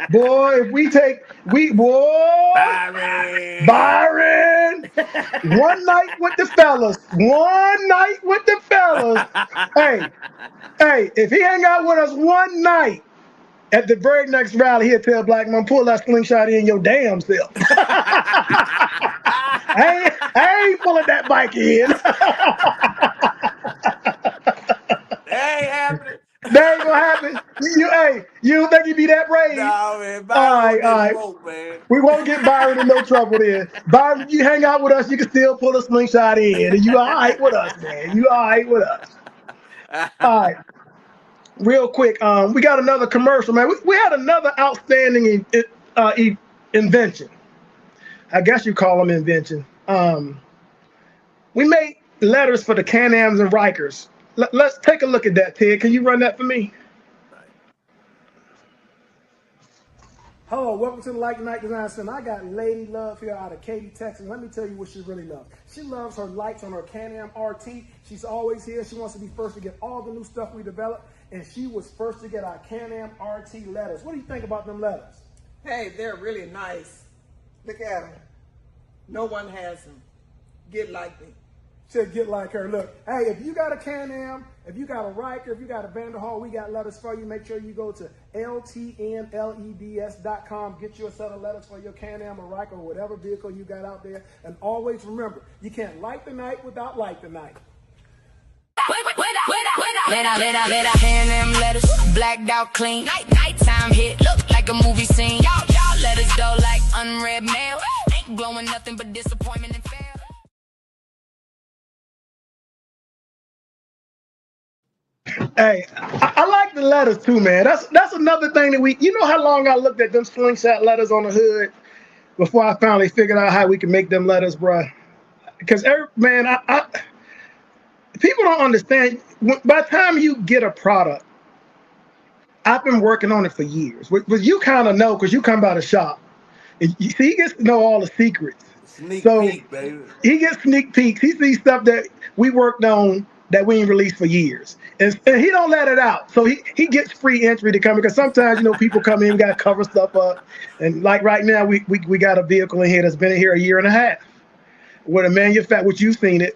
S4: Boy, if Byron, one night with the fellas, Hey, if he hang out with us one night, at the very next rally, he'll tell Black Mom, pull that slingshot in your damn self. I ain't pulling that bike in.
S8: That ain't happening.
S4: That ain't gonna happen. You don't think he'd be that brave?
S8: Nah, man.
S4: All
S8: Byron
S4: right.
S8: get smoked, man.
S4: We won't get Byron in no trouble then. Byron, if you hang out with us, you can still pull a slingshot in. And you all right with us, man. You all right with us. All right. Real quick, we got another commercial, man. We had another outstanding invention. I guess you call them invention. We made letters for the Can-Ams and Rikers. Let's take a look at that, Ted. Can you run that for me? Hello, welcome to the Like Nite Design Center. I got Lady Love here out of Katy, Texas. Let me tell you what she really loves. She loves her lights on her Can-Am RT. She's always here. She wants to be first to get all the new stuff we develop, and she was first to get our Can-Am RT letters. What do you think about them letters?
S12: Hey, they're really nice. Look at them. No one has them. Get like me.
S4: Said get like her. Look, hey, if you got a Can-Am, if you got a Riker, if you got a Vanderhall, we got letters for you. Make sure you go to ltnleds.com. Get you a set of letters for your Can-Am or Riker or whatever vehicle you got out there. And always remember, you can't light the night without light the night.
S1: Hand them letters, blacked out clean. Nighttime hit, look like a movie scene. Y'all let us go like unread mail. Ain't blowing nothing but disappointment and fail.
S4: Hey, I like the letters too, man. That's another thing that you know how long I looked at them slingshot letters on the hood before I finally figured out how we can make them letters, bruh. Because people don't understand. By the time you get a product, I've been working on it for years. But you kind of know because you come by the shop. You see, he gets to know all the secrets.
S8: Sneak peek, baby.
S4: He gets sneak peeks. He sees stuff that we worked on that we ain't released for years. And he don't let it out. So he gets free entry to come because sometimes, people come in, we got to cover stuff up. And like right now, we got a vehicle in here that's been in here a year and a half. Where which you've seen it,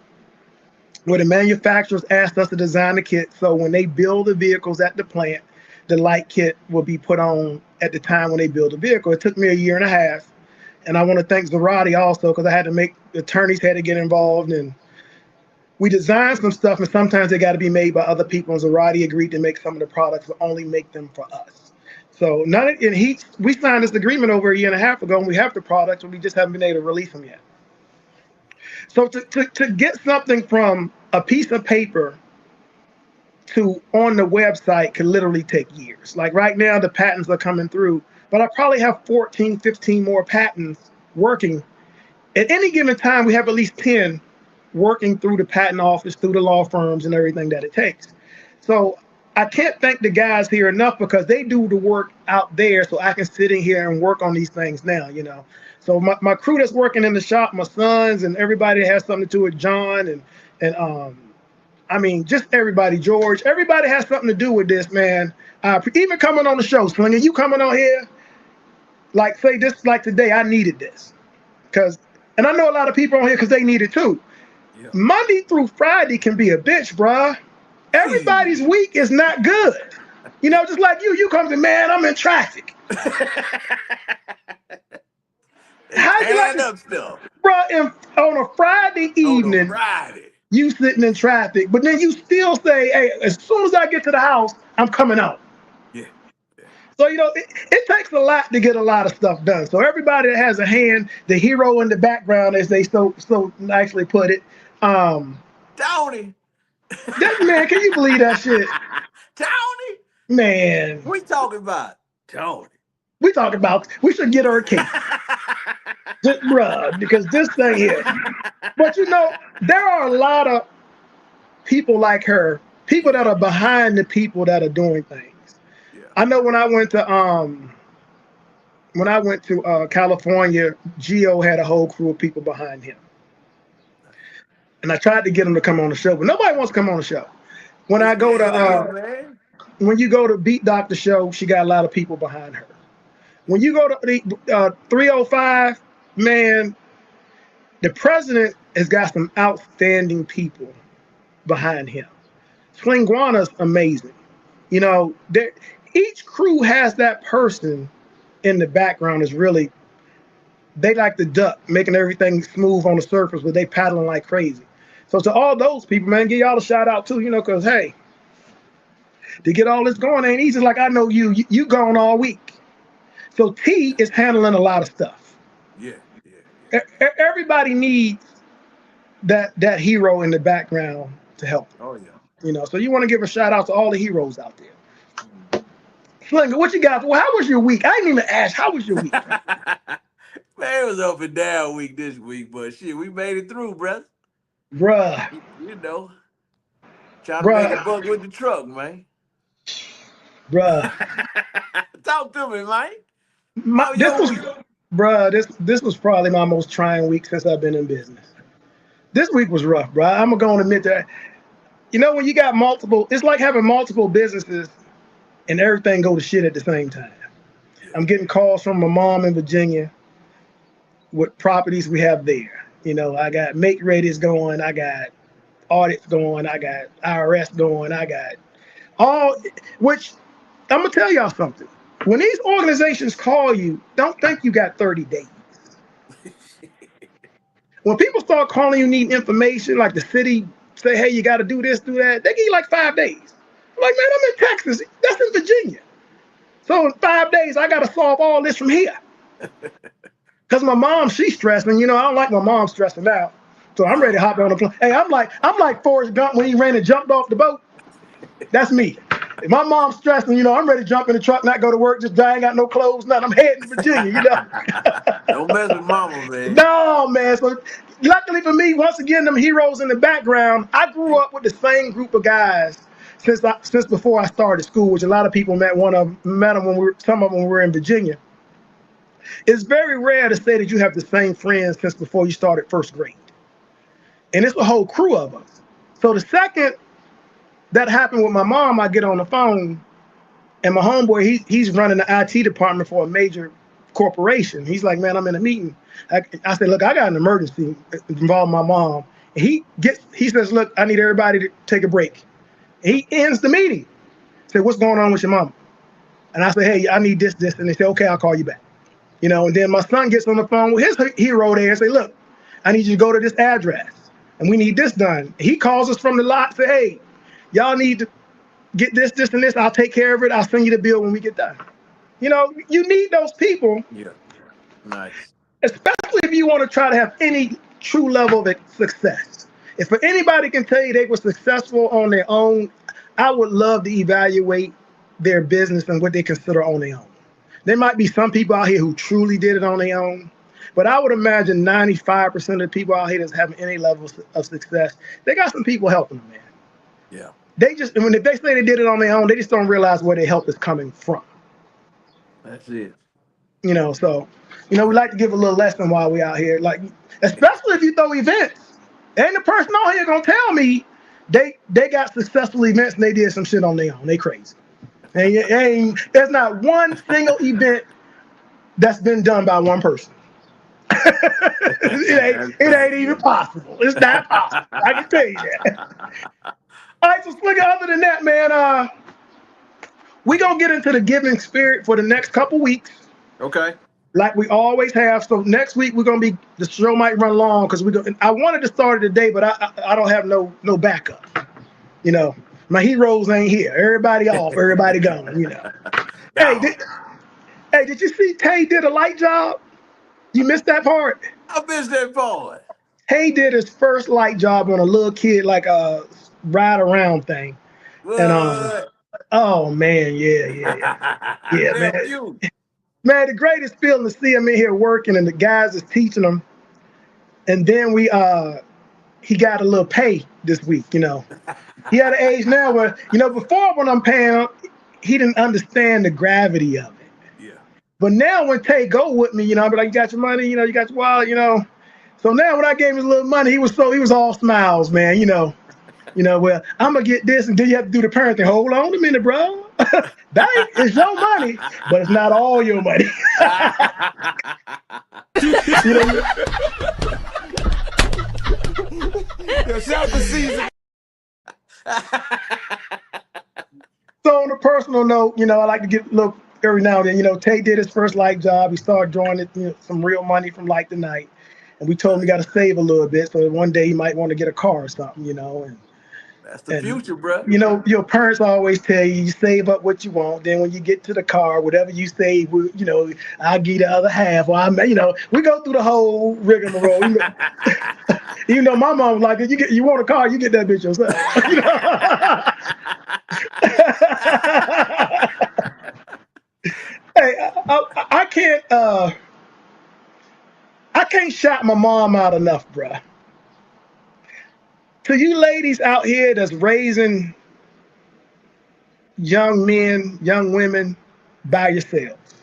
S4: where the manufacturers asked us to design the kit. So when they build the vehicles at the plant, the light kit will be put on at the time when they build the vehicle. It took me a year and a half. And I want to thank Zarati also because I had to make the attorneys had to get involved, and we designed some stuff, and sometimes they got to be made by other people. And Zarati agreed to make some of the products, but only make them for us. So we signed this agreement over a year and a half ago, and we have the products, but we just haven't been able to release them yet. So to get something from a piece of paper to on the website could literally take years. Like right now, the patents are coming through, but I probably have 14, 15 more patents working. At any given time, we have at least 10 working through the patent office, through the law firms and everything that it takes. So I can't thank the guys here enough because they do the work out there so I can sit in here and work on these things now, So my crew that's working in the shop, my sons and everybody that has something to do with John and just everybody, George, everybody has something to do with this, man. Even coming on the show, Slinger, you coming on here, like today, I needed this. And I know a lot of people on here because they need it too. Yeah. Monday through Friday can be a bitch, bruh. Everybody's week is not good. Just like you come to, man, I'm in traffic. How you like
S8: up stuff?
S4: Bruh, on a Friday evening, you sitting in traffic, but then you still say, hey, as soon as I get to the house, I'm coming out.
S8: Yeah.
S4: So, it takes a lot to get a lot of stuff done. So everybody that has a hand, the hero in the background, as they so nicely put it.
S8: Tony.
S4: Man, can you believe that shit?
S8: Tony.
S4: Man.
S8: What you talking about? Tony.
S4: We should get her a cake. Bruh, because this thing here. But there are a lot of people like her, people that are behind the people that are doing things. Yeah. I know when I went to when I went to California, Gio had a whole crew of people behind him. And I tried to get him to come on the show, but nobody wants to come on the show. When I go to when you go to Beat Doctor show, she got a lot of people behind her. When you go to the 305, man, the president has got some outstanding people behind him. Slinguana's amazing. You know, each crew has that person in the background is really, they like the duck, making everything smooth on the surface, but they paddling like crazy. So to all those people, man, give y'all a shout out too, you know, because hey, to get all this going ain't easy. Like I know you gone all week. So T is handling a lot of stuff.
S8: Yeah.
S4: Everybody needs that hero in the background to help them.
S8: Oh yeah.
S4: You know, so you want to give a shout out to all the heroes out there. Slinger, what you got? Well, how was your week? I didn't even ask. How was your week?
S8: Man, it was up and down week this week, but shit, we made it through, brother.
S4: Bruh.
S8: You know, trying to make a buck with the truck, man.
S4: Bruh.
S8: Talk to me, man.
S4: This was probably my most trying week since I've been in business. This week was rough, bro. I'm going to admit that. You know, when you got multiple, it's like having multiple businesses and everything go to shit at the same time. I'm getting calls from my mom in Virginia with properties we have there. You know, I got make readies going, I got audits going, I got IRS going, I got all, which I'm gonna tell y'all something. When these organizations call you, don't think you got 30 days. When people start calling you need information, like the city say, hey, you got to do this, do that, they give you like 5 days. I'm like, man, I'm in Texas. That's in Virginia. So in 5 days, I got to solve all this from here. Because my mom, she's stressing. You know, I don't like my mom stressing out. So I'm ready to hop on the plane. Hey, I'm like Forrest Gump when he ran and jumped off the boat. That's me. If my mom's stressing, you know, I'm ready to jump in the truck, not go to work, just I ain't got no clothes, nothing. I'm heading to Virginia, you know.
S8: Don't mess with mama, man.
S4: No, man. So luckily for me, once again, them heroes in the background, I grew up with the same group of guys since before I started school, which a lot of people met them when some of them were in Virginia. It's very rare to say that you have the same friends since before you started first grade. And it's a whole crew of us. So the second that happened with my mom, I get on the phone and my homeboy, he's running the IT department for a major corporation. He's like, man, I'm in a meeting. I said, look, I got an emergency involving my mom. And he says, look, I need everybody to take a break. And he ends the meeting. Said, what's going on with your mom? And I said, hey, I need this. And they say, okay, I'll call you back. You know, and then my son gets on the phone with his hero there and say, look, I need you to go to this address and we need this done. He calls us from the lot, say, hey, y'all need to get this, and this. I'll take care of it. I'll send you the bill when we get done. You know, you need those people.
S8: Yeah. Nice.
S4: Especially if you want to try to have any true level of success. If anybody can tell you they were successful on their own, I would love to evaluate their business and what they consider on their own. There might be some people out here who truly did it on their own, but I would imagine 95% of the people out here that's having any level of success, they got some people helping them, man.
S8: Yeah.
S4: They just, if they say they did it on their own, they just don't realize where their help is coming from.
S8: That's it.
S4: You know, so, you know, we like to give a little lesson while we out here, like, especially if you throw events. Ain't the person out here gonna tell me they got successful events and they did some shit on their own. They crazy. And there's not one single event that's been done by one person. it ain't even possible. It's not possible. I can tell you that. All right, so Slinger, other than that, man, we're going to get into the giving spirit for the next couple weeks.
S8: Okay.
S4: Like we always have. So next week, we're going to be, the show might run long because I wanted to start it today, but I don't have no backup. You know, my heroes ain't here. Everybody off, everybody gone, you know. Hey, did you see Tay did a light job? You missed that part?
S8: I missed that part.
S4: Tay did his first light job on a little kid, like a ride around thing.
S8: What?
S4: And oh man, yeah, man. Man, the greatest feeling to see him in here working and the guys is teaching him. And then he got a little pay this week, you know. He had an age now where, you know, before when I'm paying him, he didn't understand the gravity of it.
S8: Yeah.
S4: But now when Tay go with me, I'll be like, you got your money, you got your wallet, So now when I gave him his little money, he was all smiles, man, well, I'm gonna get this, and then you have to do the parent thing. Hold on a minute, bro. That is your money, but it's not all your money.
S8: Shout to Caesar.
S4: So on a personal note, I like to get a little every now and then. Tay did his first Lite job. He started drawing it, some real money from Lite to Nite. And we told him he got to save a little bit so that one day he might want to get a car or something, And
S8: that's the future, bro.
S4: Your parents always tell you save up what you want. Then when you get to the car, whatever you save, I'll give you the other half. Or we go through the whole rigmarole. My mom was like, you want a car, you get that bitch yourself. Hey, I can't shout my mom out enough, bruh. To you ladies out here that's raising young men, young women by yourselves,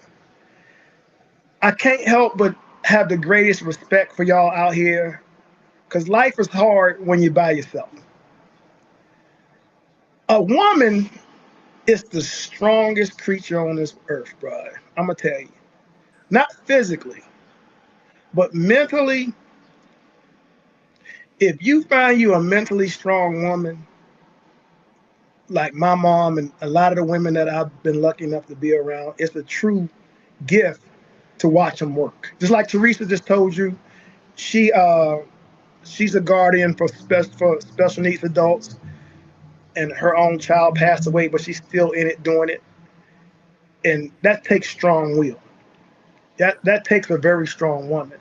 S4: I can't help but have the greatest respect for y'all out here, because life is hard when you're by yourself. A woman is the strongest creature on this earth, bro. I'm going to tell you. Not physically, but mentally. If you find you a mentally strong woman, like my mom and a lot of the women that I've been lucky enough to be around, it's a true gift to watch them work. Just like Teresa just told you, she's a guardian for special needs adults, and her own child passed away, but she's still in it doing it. And that takes strong will. That takes a very strong woman.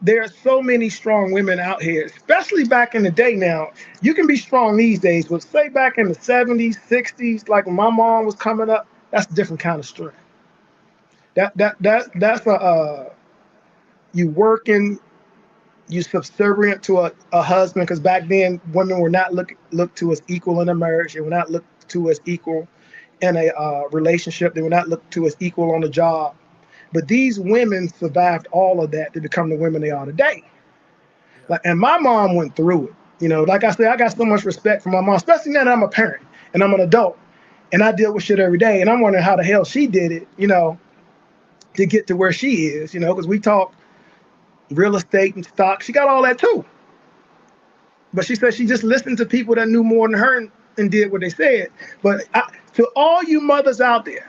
S4: There are so many strong women out here, especially back in the day now. You can be strong these days, but say back in the 70s, 60s, like when my mom was coming up, that's a different kind of strength. That's you working, you subservient to a husband, because back then women were not looked to as equal in a marriage. They were not looked to as equal in a relationship. They were not looked to as equal on the job. But these women survived all of that to become the women they are today. And my mom went through it. Like I said, I got so much respect for my mom, especially now that I'm a parent and I'm an adult and I deal with shit every day. And I'm wondering how the hell she did it, to get to where she is, because we talk real estate and stock. She got all that too. But she said she just listened to people that knew more than her and did what they said. But to all you mothers out there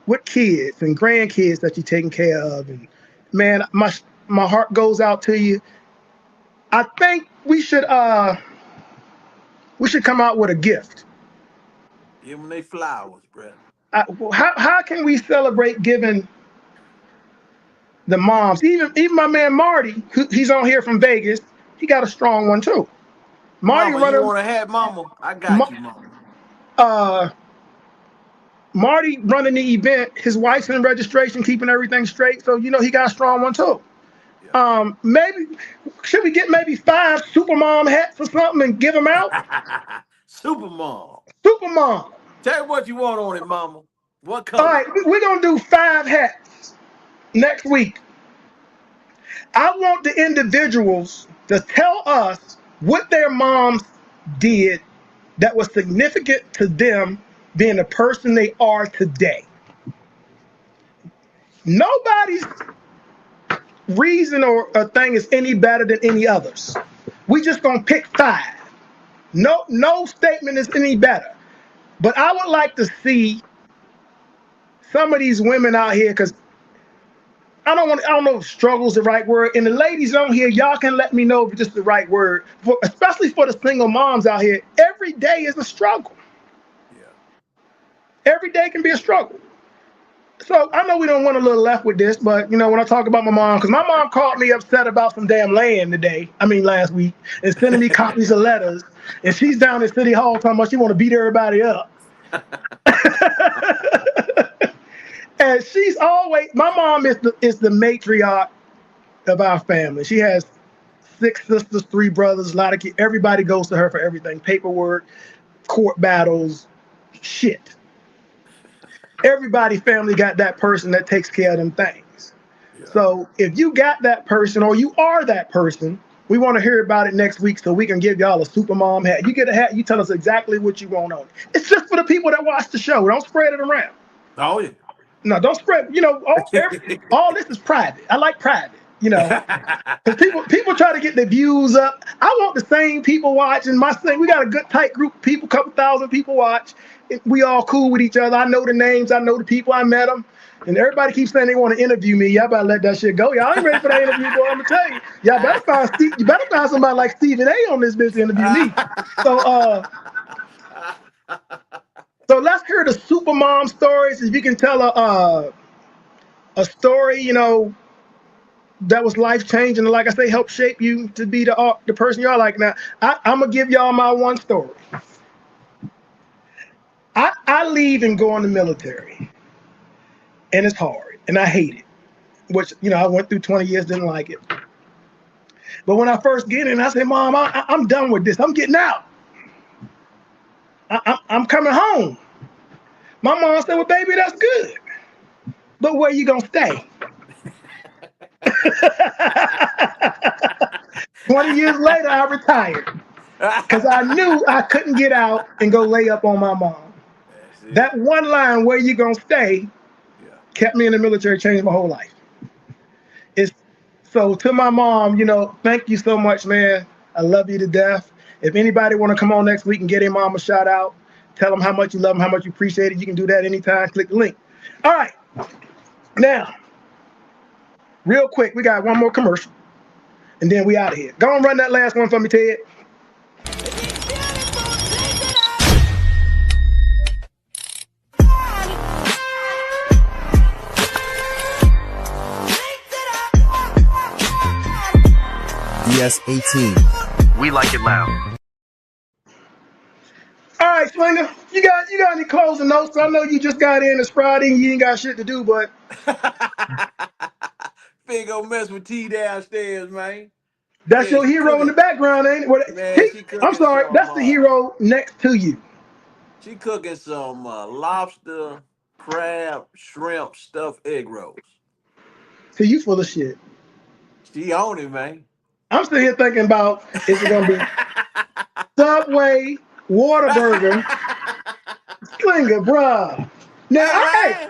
S4: with kids and grandkids that you're taking care of, and man, my heart goes out to you. I think we should come out with a gift.
S8: Give them their flowers, bro.
S4: How can we celebrate giving the moms? Even my man Marty, he's on here from Vegas. He got a strong one too. Marty,
S8: mama, you want to have mama? I got you, mama.
S4: Marty running the event, his wife's in registration, keeping everything straight. So, he got a strong one too. Yeah. Maybe, should we get maybe 5 Supermom hats or something and give them out?
S8: Supermom.
S4: Tell
S8: me what you want on it, mama. What color?
S4: All right, we're going to do 5 hats next week. I want the individuals to tell us what their moms did that was significant to them being the person they are today. Nobody's reason or a thing is any better than any others. We just gonna pick 5. No statement is any better. But I would like to see some of these women out here, because I don't know if struggle's the right word. And the ladies on here, y'all can let me know if it's just the right word. Especially for the single moms out here, every day is a struggle. Every day can be a struggle. So I know we don't want a little left with this, but when I talk about my mom, because my mom called me upset about some damn land last week, and sending me copies of letters, and she's down at City Hall talking about she want to beat everybody up. And she's always, my mom is the matriarch of our family. She has 6 sisters, 3 brothers, a lot of kids. Everybody goes to her for everything, paperwork, court battles, shit. everybody family got that person that takes care of them things.
S8: Yeah.
S4: So if you got that person or you are that person, we want to hear about it next week so we can give y'all a super mom hat. You get a hat, you tell us exactly what you want on it. It's just for the people that watch the show. Don't spread it around.
S8: Oh yeah.
S4: No, don't spread. You know, all this is private. I like private. You know, because people try to get their views up. I want the same people watching my thing. We got a good tight group of people, couple thousand people watch. We all cool with each other. I know the names. I know the people. I met them. And everybody keeps saying they want to interview me. Y'all better let that shit go. Y'all ain't ready for that interview, boy. I'm gonna tell you. Y'all better find you better find somebody like Stephen A. on this bitch to interview me. So let's hear the super mom stories. If you can tell a story, you know, that was life changing, and like I say, help shape you to be the person you are. Like now, I'm gonna give y'all my one story. I leave and go in the military, and it's hard, and I hate it. Which, you know, I went through 20 years, didn't like it. But when I first get in, I said, Mom, I'm done with this. I'm getting out. I'm coming home. My mom said, well, baby, that's good. But where you gonna stay? 20 years later, I retired because I knew I couldn't get out and go lay up on my mom. That one line, where you gonna stay, kept me in the military, changed my whole life. So to my mom, you know, thank you so much, man. I love you to death. If anybody want to come on next week and get their mom a shout out, tell them how much you love them, how much you appreciate it. You can do that anytime. Click the link. All right. Now, real quick, we got one more commercial, and then we out of here. Go and run that last one for me, Ted.
S11: DS 18.
S13: We like it loud.
S4: All right, Slinger, you got any closing notes? I know you just got in. It's Friday and you ain't got shit to do, but
S8: Finna go mess with T downstairs, man.
S4: That's your hero in the background, ain't it? Well,
S8: Man,
S4: I'm sorry, that's the hero next to you.
S8: She cooking some lobster, crab, shrimp, stuffed egg rolls.
S4: So you full of shit.
S8: She on it, man.
S4: I'm sitting here thinking about, is it gonna be Subway, Whataburger, Slinger, bruh. Now, hey,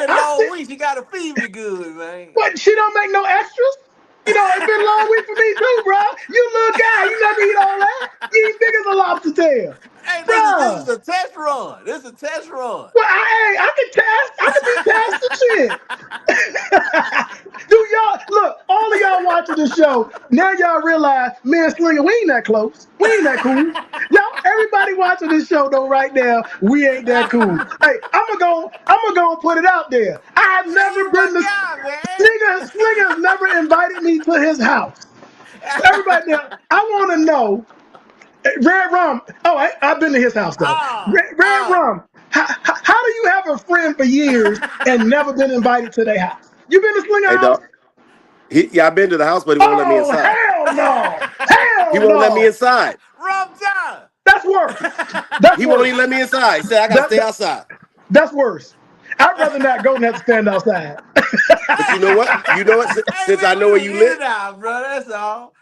S8: long week. She gotta feed me good, man.
S4: What? She don't make no extras? You know, it's been a long week for me too, bro. You little guy, you never eat all that. You ain't big as a lobster tail.
S8: Hey, this is a test run. This is a test run.
S4: Well, I can test. I can be testing shit. Do y'all look? All of y'all watching the show now. Y'all realize, me and Slinger, we ain't that close. We ain't that cool. Y'all, everybody watching this show though, right now, we ain't that cool. Hey, I'm gonna go and put it out there. I have never been to Slinger's never invited me to his house. Everybody now, I want to know. Red Rum. Oh, I've been to his house though. Red Rum. How do you have a friend for years and never been invited to their house? You been to Slinger house?
S14: Yeah, I've been to the house, but he won't let me inside.
S4: Hell no! Hell
S14: He won't let me inside.
S8: Rum time.
S4: That's worse.
S14: He won't even let me inside. He said I gotta stay outside.
S4: That's worse. I'd rather not go and have to stand outside.
S14: But you know what? Since I know where you live,
S8: bro. That's all.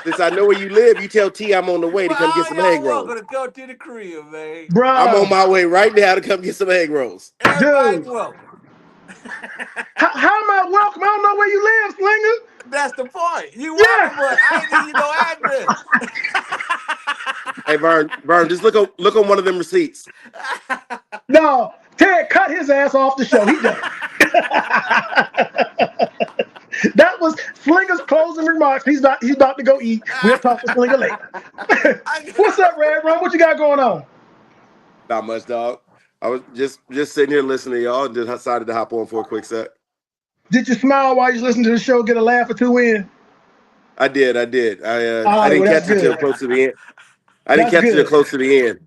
S14: Since I know where you live, you tell T I'm on the way to come get some egg rolls.
S8: Welcome to go to the crib, man.
S4: Bro,
S14: I'm on my way right now to come get some egg rolls.
S8: Everybody's welcome.
S4: How am I welcome? I don't know where you live, Slinger.
S8: That's the point. You welcome, but I ain't give you no address.
S14: Hey, Vern, just look on one of them receipts.
S4: No, Ted cut his ass off the show. He done. That was Slinger's closing remarks. He's about to go eat. We'll talk to Slinger later. What's up, Red Rum? What you got going on?
S14: Not much, dog. I was just sitting here listening to y'all and just decided to hop on for a quick sec.
S4: Did you smile while you listened to the show? Get a laugh or two in?
S14: I did. I didn't catch it till close to the end. I didn't catch it close to the end.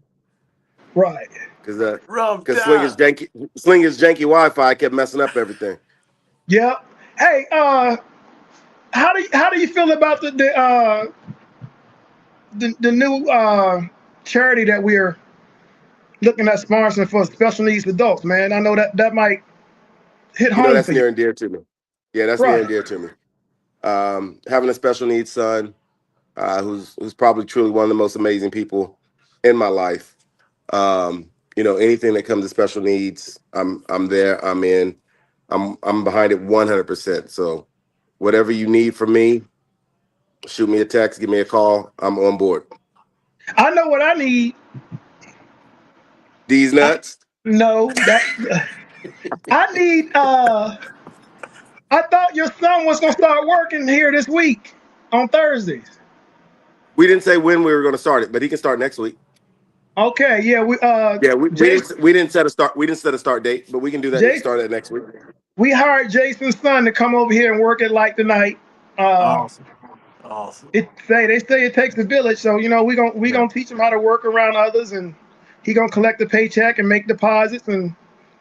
S4: Right.
S14: Because Slinger's janky Wi-Fi kept messing up everything.
S4: Yep. Hey, how do you feel about the new charity that we're looking at sponsoring for special needs adults, man. I know that might hit
S14: You know,
S4: home
S14: that's
S4: for you.
S14: near and dear to me. Yeah, that's near
S4: Right.
S14: and dear to me. Having a special needs son, who's probably truly one of the most amazing people in my life. Anything that comes to special needs, I'm there. I'm in. I'm behind it 100%. So whatever you need from me, shoot me a text, give me a call. I'm on board.
S4: I know what I need.
S14: These nuts?
S4: No, that I need. I thought your son was gonna start working here this week on Thursdays.
S14: We didn't say when we were going to start it, but he can start next week.
S4: Okay, yeah,
S14: Yeah, we
S4: Jason,
S14: didn't set a start. We didn't set a start date, but we can do that.
S4: Jason,
S14: Start it next week.
S4: we hired Jason's son to come over here and work at Lite tonight.
S8: Awesome.
S4: They say it takes a village, so we gonna teach him how to work around others, and he gonna collect the paycheck and make deposits and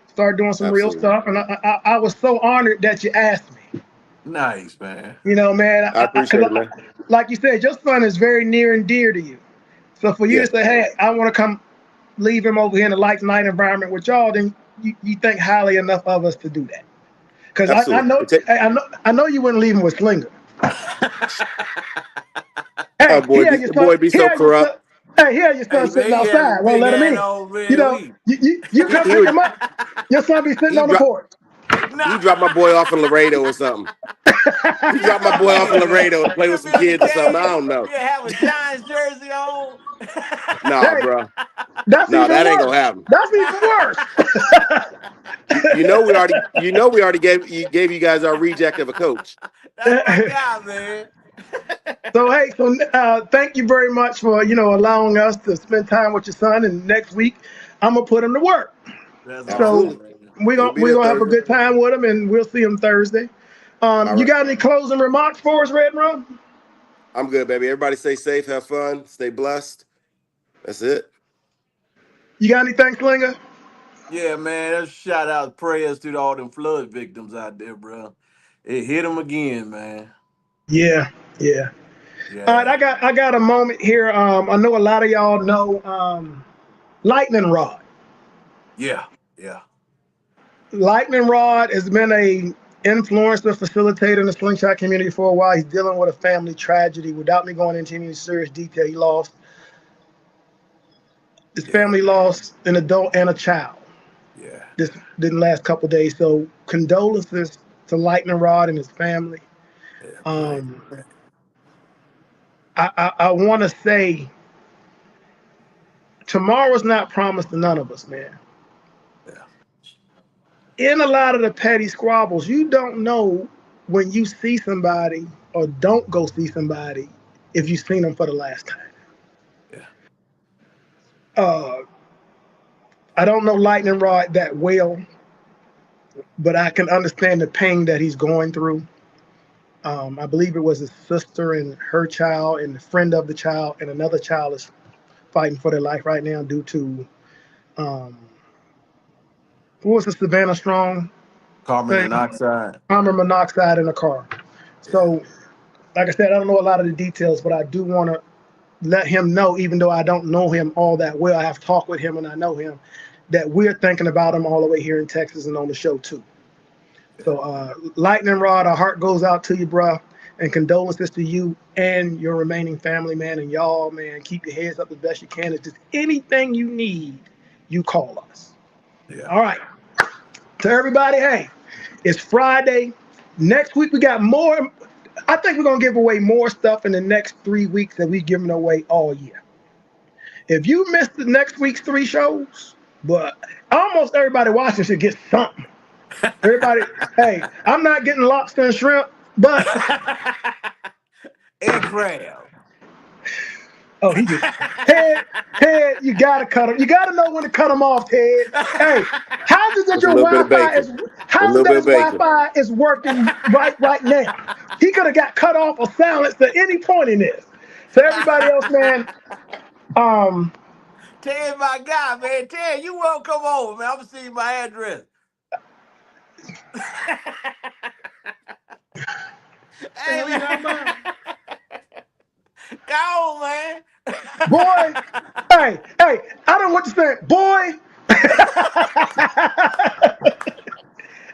S4: start doing some real
S14: Absolutely.
S4: stuff. And I was so honored that you asked me.
S8: Nice, man.
S4: Man,
S14: I appreciate it, man.
S4: Like you said, your son is very near and dear to you. So for you
S14: Yeah.
S4: to say, "Hey, I want to come leave him over here in the Lite night environment with y'all," then you think highly enough of us to do that. Because
S14: Absolutely.
S4: I know you wouldn't leave him with Slinger.
S14: Oh boy, the boy be so corrupt.
S4: Hey, here your son sitting outside. Won't let him in. You come pick him up. Your son be sitting on the porch.
S14: You drop my boy off in Laredo or something. You drop my boy off in Laredo and play with some kids or something. I don't know.
S8: You have a Giants jersey on.
S14: Nah, bro.
S4: That
S14: ain't gonna happen.
S4: That's even worse.
S14: we already gave you guys our reject of a coach.
S8: That's my guy, man.
S4: So thank you very much for allowing us to spend time with your son. And next week, I'm gonna put him to work. So we're gonna have a good time with him, and we'll see him Thursday. You got any closing remarks for us, Red Rum?
S14: I'm good, baby. Everybody stay safe, have fun, stay blessed. That's it.
S4: You got anything, Slinger?
S8: Yeah, man. That's shout out prayers to all them flood victims out there, bro. It hit them again, man.
S4: Yeah. All right, I got a moment here. I know a lot of y'all know Lightning Rod.
S8: Yeah.
S4: Lightning Rod has been a influencer, facilitator in the slingshot community for a while. He's dealing with a family tragedy. Without me going into any serious detail, his family lost an adult and a child.
S8: Yeah.
S4: This didn't last a couple of days. So condolences to Lightning Rod and his family. I want to say tomorrow's not promised to none of us, man. In a lot of the petty squabbles, you don't know when you see somebody or don't go see somebody if you've seen them for the last time. I don't know Lightning Rod that well, but I can understand the pain that he's going through. I believe it was his sister and her child and the friend of the child, and another child is fighting for their life right now due to who was the Savannah Strong?
S8: Carbon monoxide.
S4: Carbon monoxide in a car. So, like I said, I don't know a lot of the details, but I do want to let him know, even though I don't know him all that well, I have talked with him and I know him, that we're thinking about him all the way here in Texas and on the show too. So, Lightning Rod, our heart goes out to you, bro, and condolences to you and your remaining family, man, and y'all, man, keep your heads up as best you can. If there's anything you need, you call us.
S8: Yeah.
S4: All right. To everybody, hey, it's Friday. Next week we got more. I think we're gonna give away more stuff in the next 3 weeks that we've given away all year. If you missed the next week's 3 shows, but almost everybody watching should get something. Everybody, hey, I'm not getting lobster and shrimp, but
S8: and crab.
S4: Oh, he just Ted, you gotta cut him. You gotta know when to cut him off, Ted. Hey, how's it that your Wi-Fi his Wi-Fi is working right now? He could have got cut off or silenced at any point in this. So everybody else, man,
S8: Ted, my guy, man. Ted, you won't come over, man. I'm gonna see my address. Hey, man. Go on, man.
S4: Boy, hey, I done went to say, boy.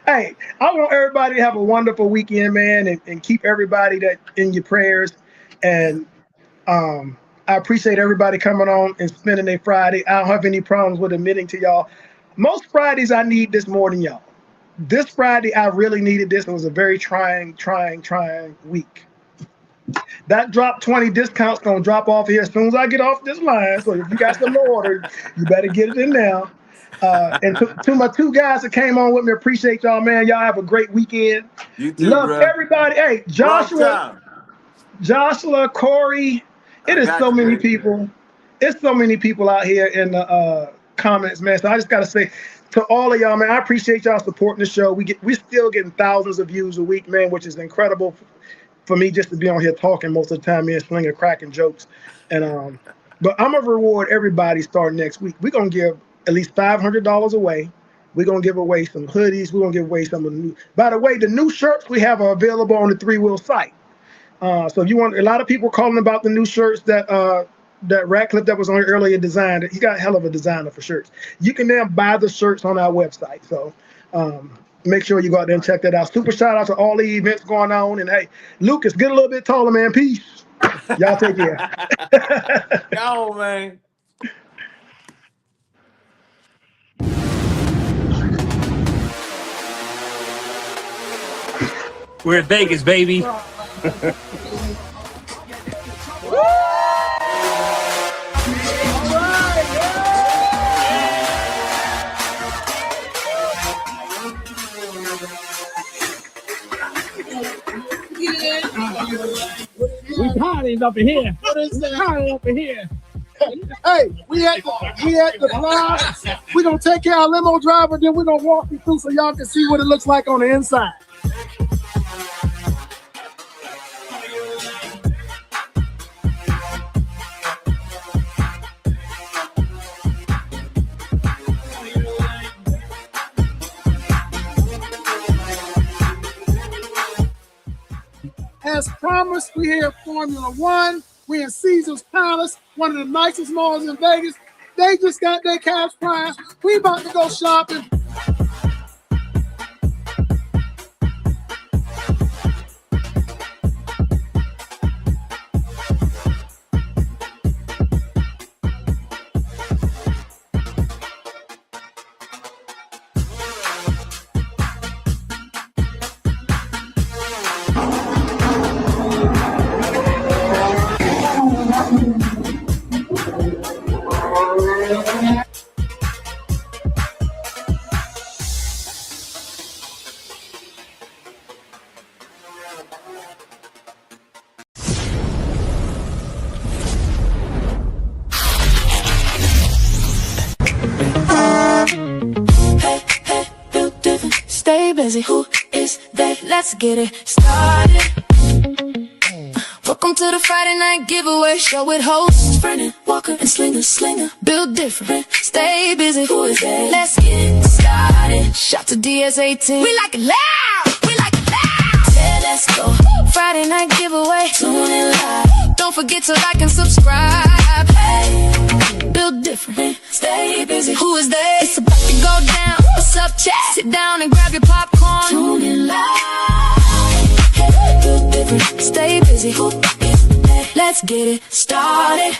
S4: Hey, I want everybody to have a wonderful weekend, man, and keep everybody that in your prayers. And I appreciate everybody coming on and spending their Friday. I don't have any problems with admitting to y'all. Most Fridays I need this more than y'all. This Friday I really needed this. It was a very trying week. That drop 20 discount's gonna drop off here as soon as I get off this line. So if you got some order, you better get it in now. And to my two guys that came on with me, appreciate y'all, man. Y'all have a great weekend.
S8: You too,
S4: Love
S8: bro.
S4: everybody. Hey, Joshua, Corey. It is so many people. It's so many people out here in the comments, man. So I just gotta say to all of y'all, man, I appreciate y'all supporting the show. We're still getting thousands of views a week, man, which is incredible for me just to be on here talking most of the time, man, slinging cracking jokes. And but I'm gonna reward everybody starting next week. We're gonna give at least $500 away. We're gonna give away some hoodies. We're gonna give away some of the new. By the way, the new shirts we have are available on the 3-Wheel site. So if you want, a lot of people calling about the new shirts that Ratcliffe that was on here earlier designed. He got a hell of a designer for shirts. You can now buy the shirts on our website. So make sure you go out there and check that out. Super shout out to all the events going on. And hey, Lucas, get a little bit taller, man. Peace. Y'all take care.
S8: Go, man.
S3: We're in Vegas, baby. We partying up in here. What is that? Partying up in here.
S2: Hey, we at the drive. We're gonna take care of our limo driver, then we're gonna walk you through so y'all can see what it looks like on the inside. As promised, we here at Formula One. We're in Caesar's Palace, one of the nicest malls in Vegas. They just got their cash prize. We about to go shopping.
S1: Stay busy, who is that? Let's get it started. Welcome to the Friday night giveaway show with hosts Vernon, Walker, and Slinger. Build different, stay busy, who is that? Let's get started. Shout to DS18. We like it loud, we like it loud. Yeah, let's go. Friday night giveaway, tune in live. Don't forget to like and subscribe. Hey, build different, stay busy, who is that? It's about to go down. What's up, chat? Sit down and grab your popcorn. Tune in live. Hey, build different, stay busy, who is that? Let's get it started.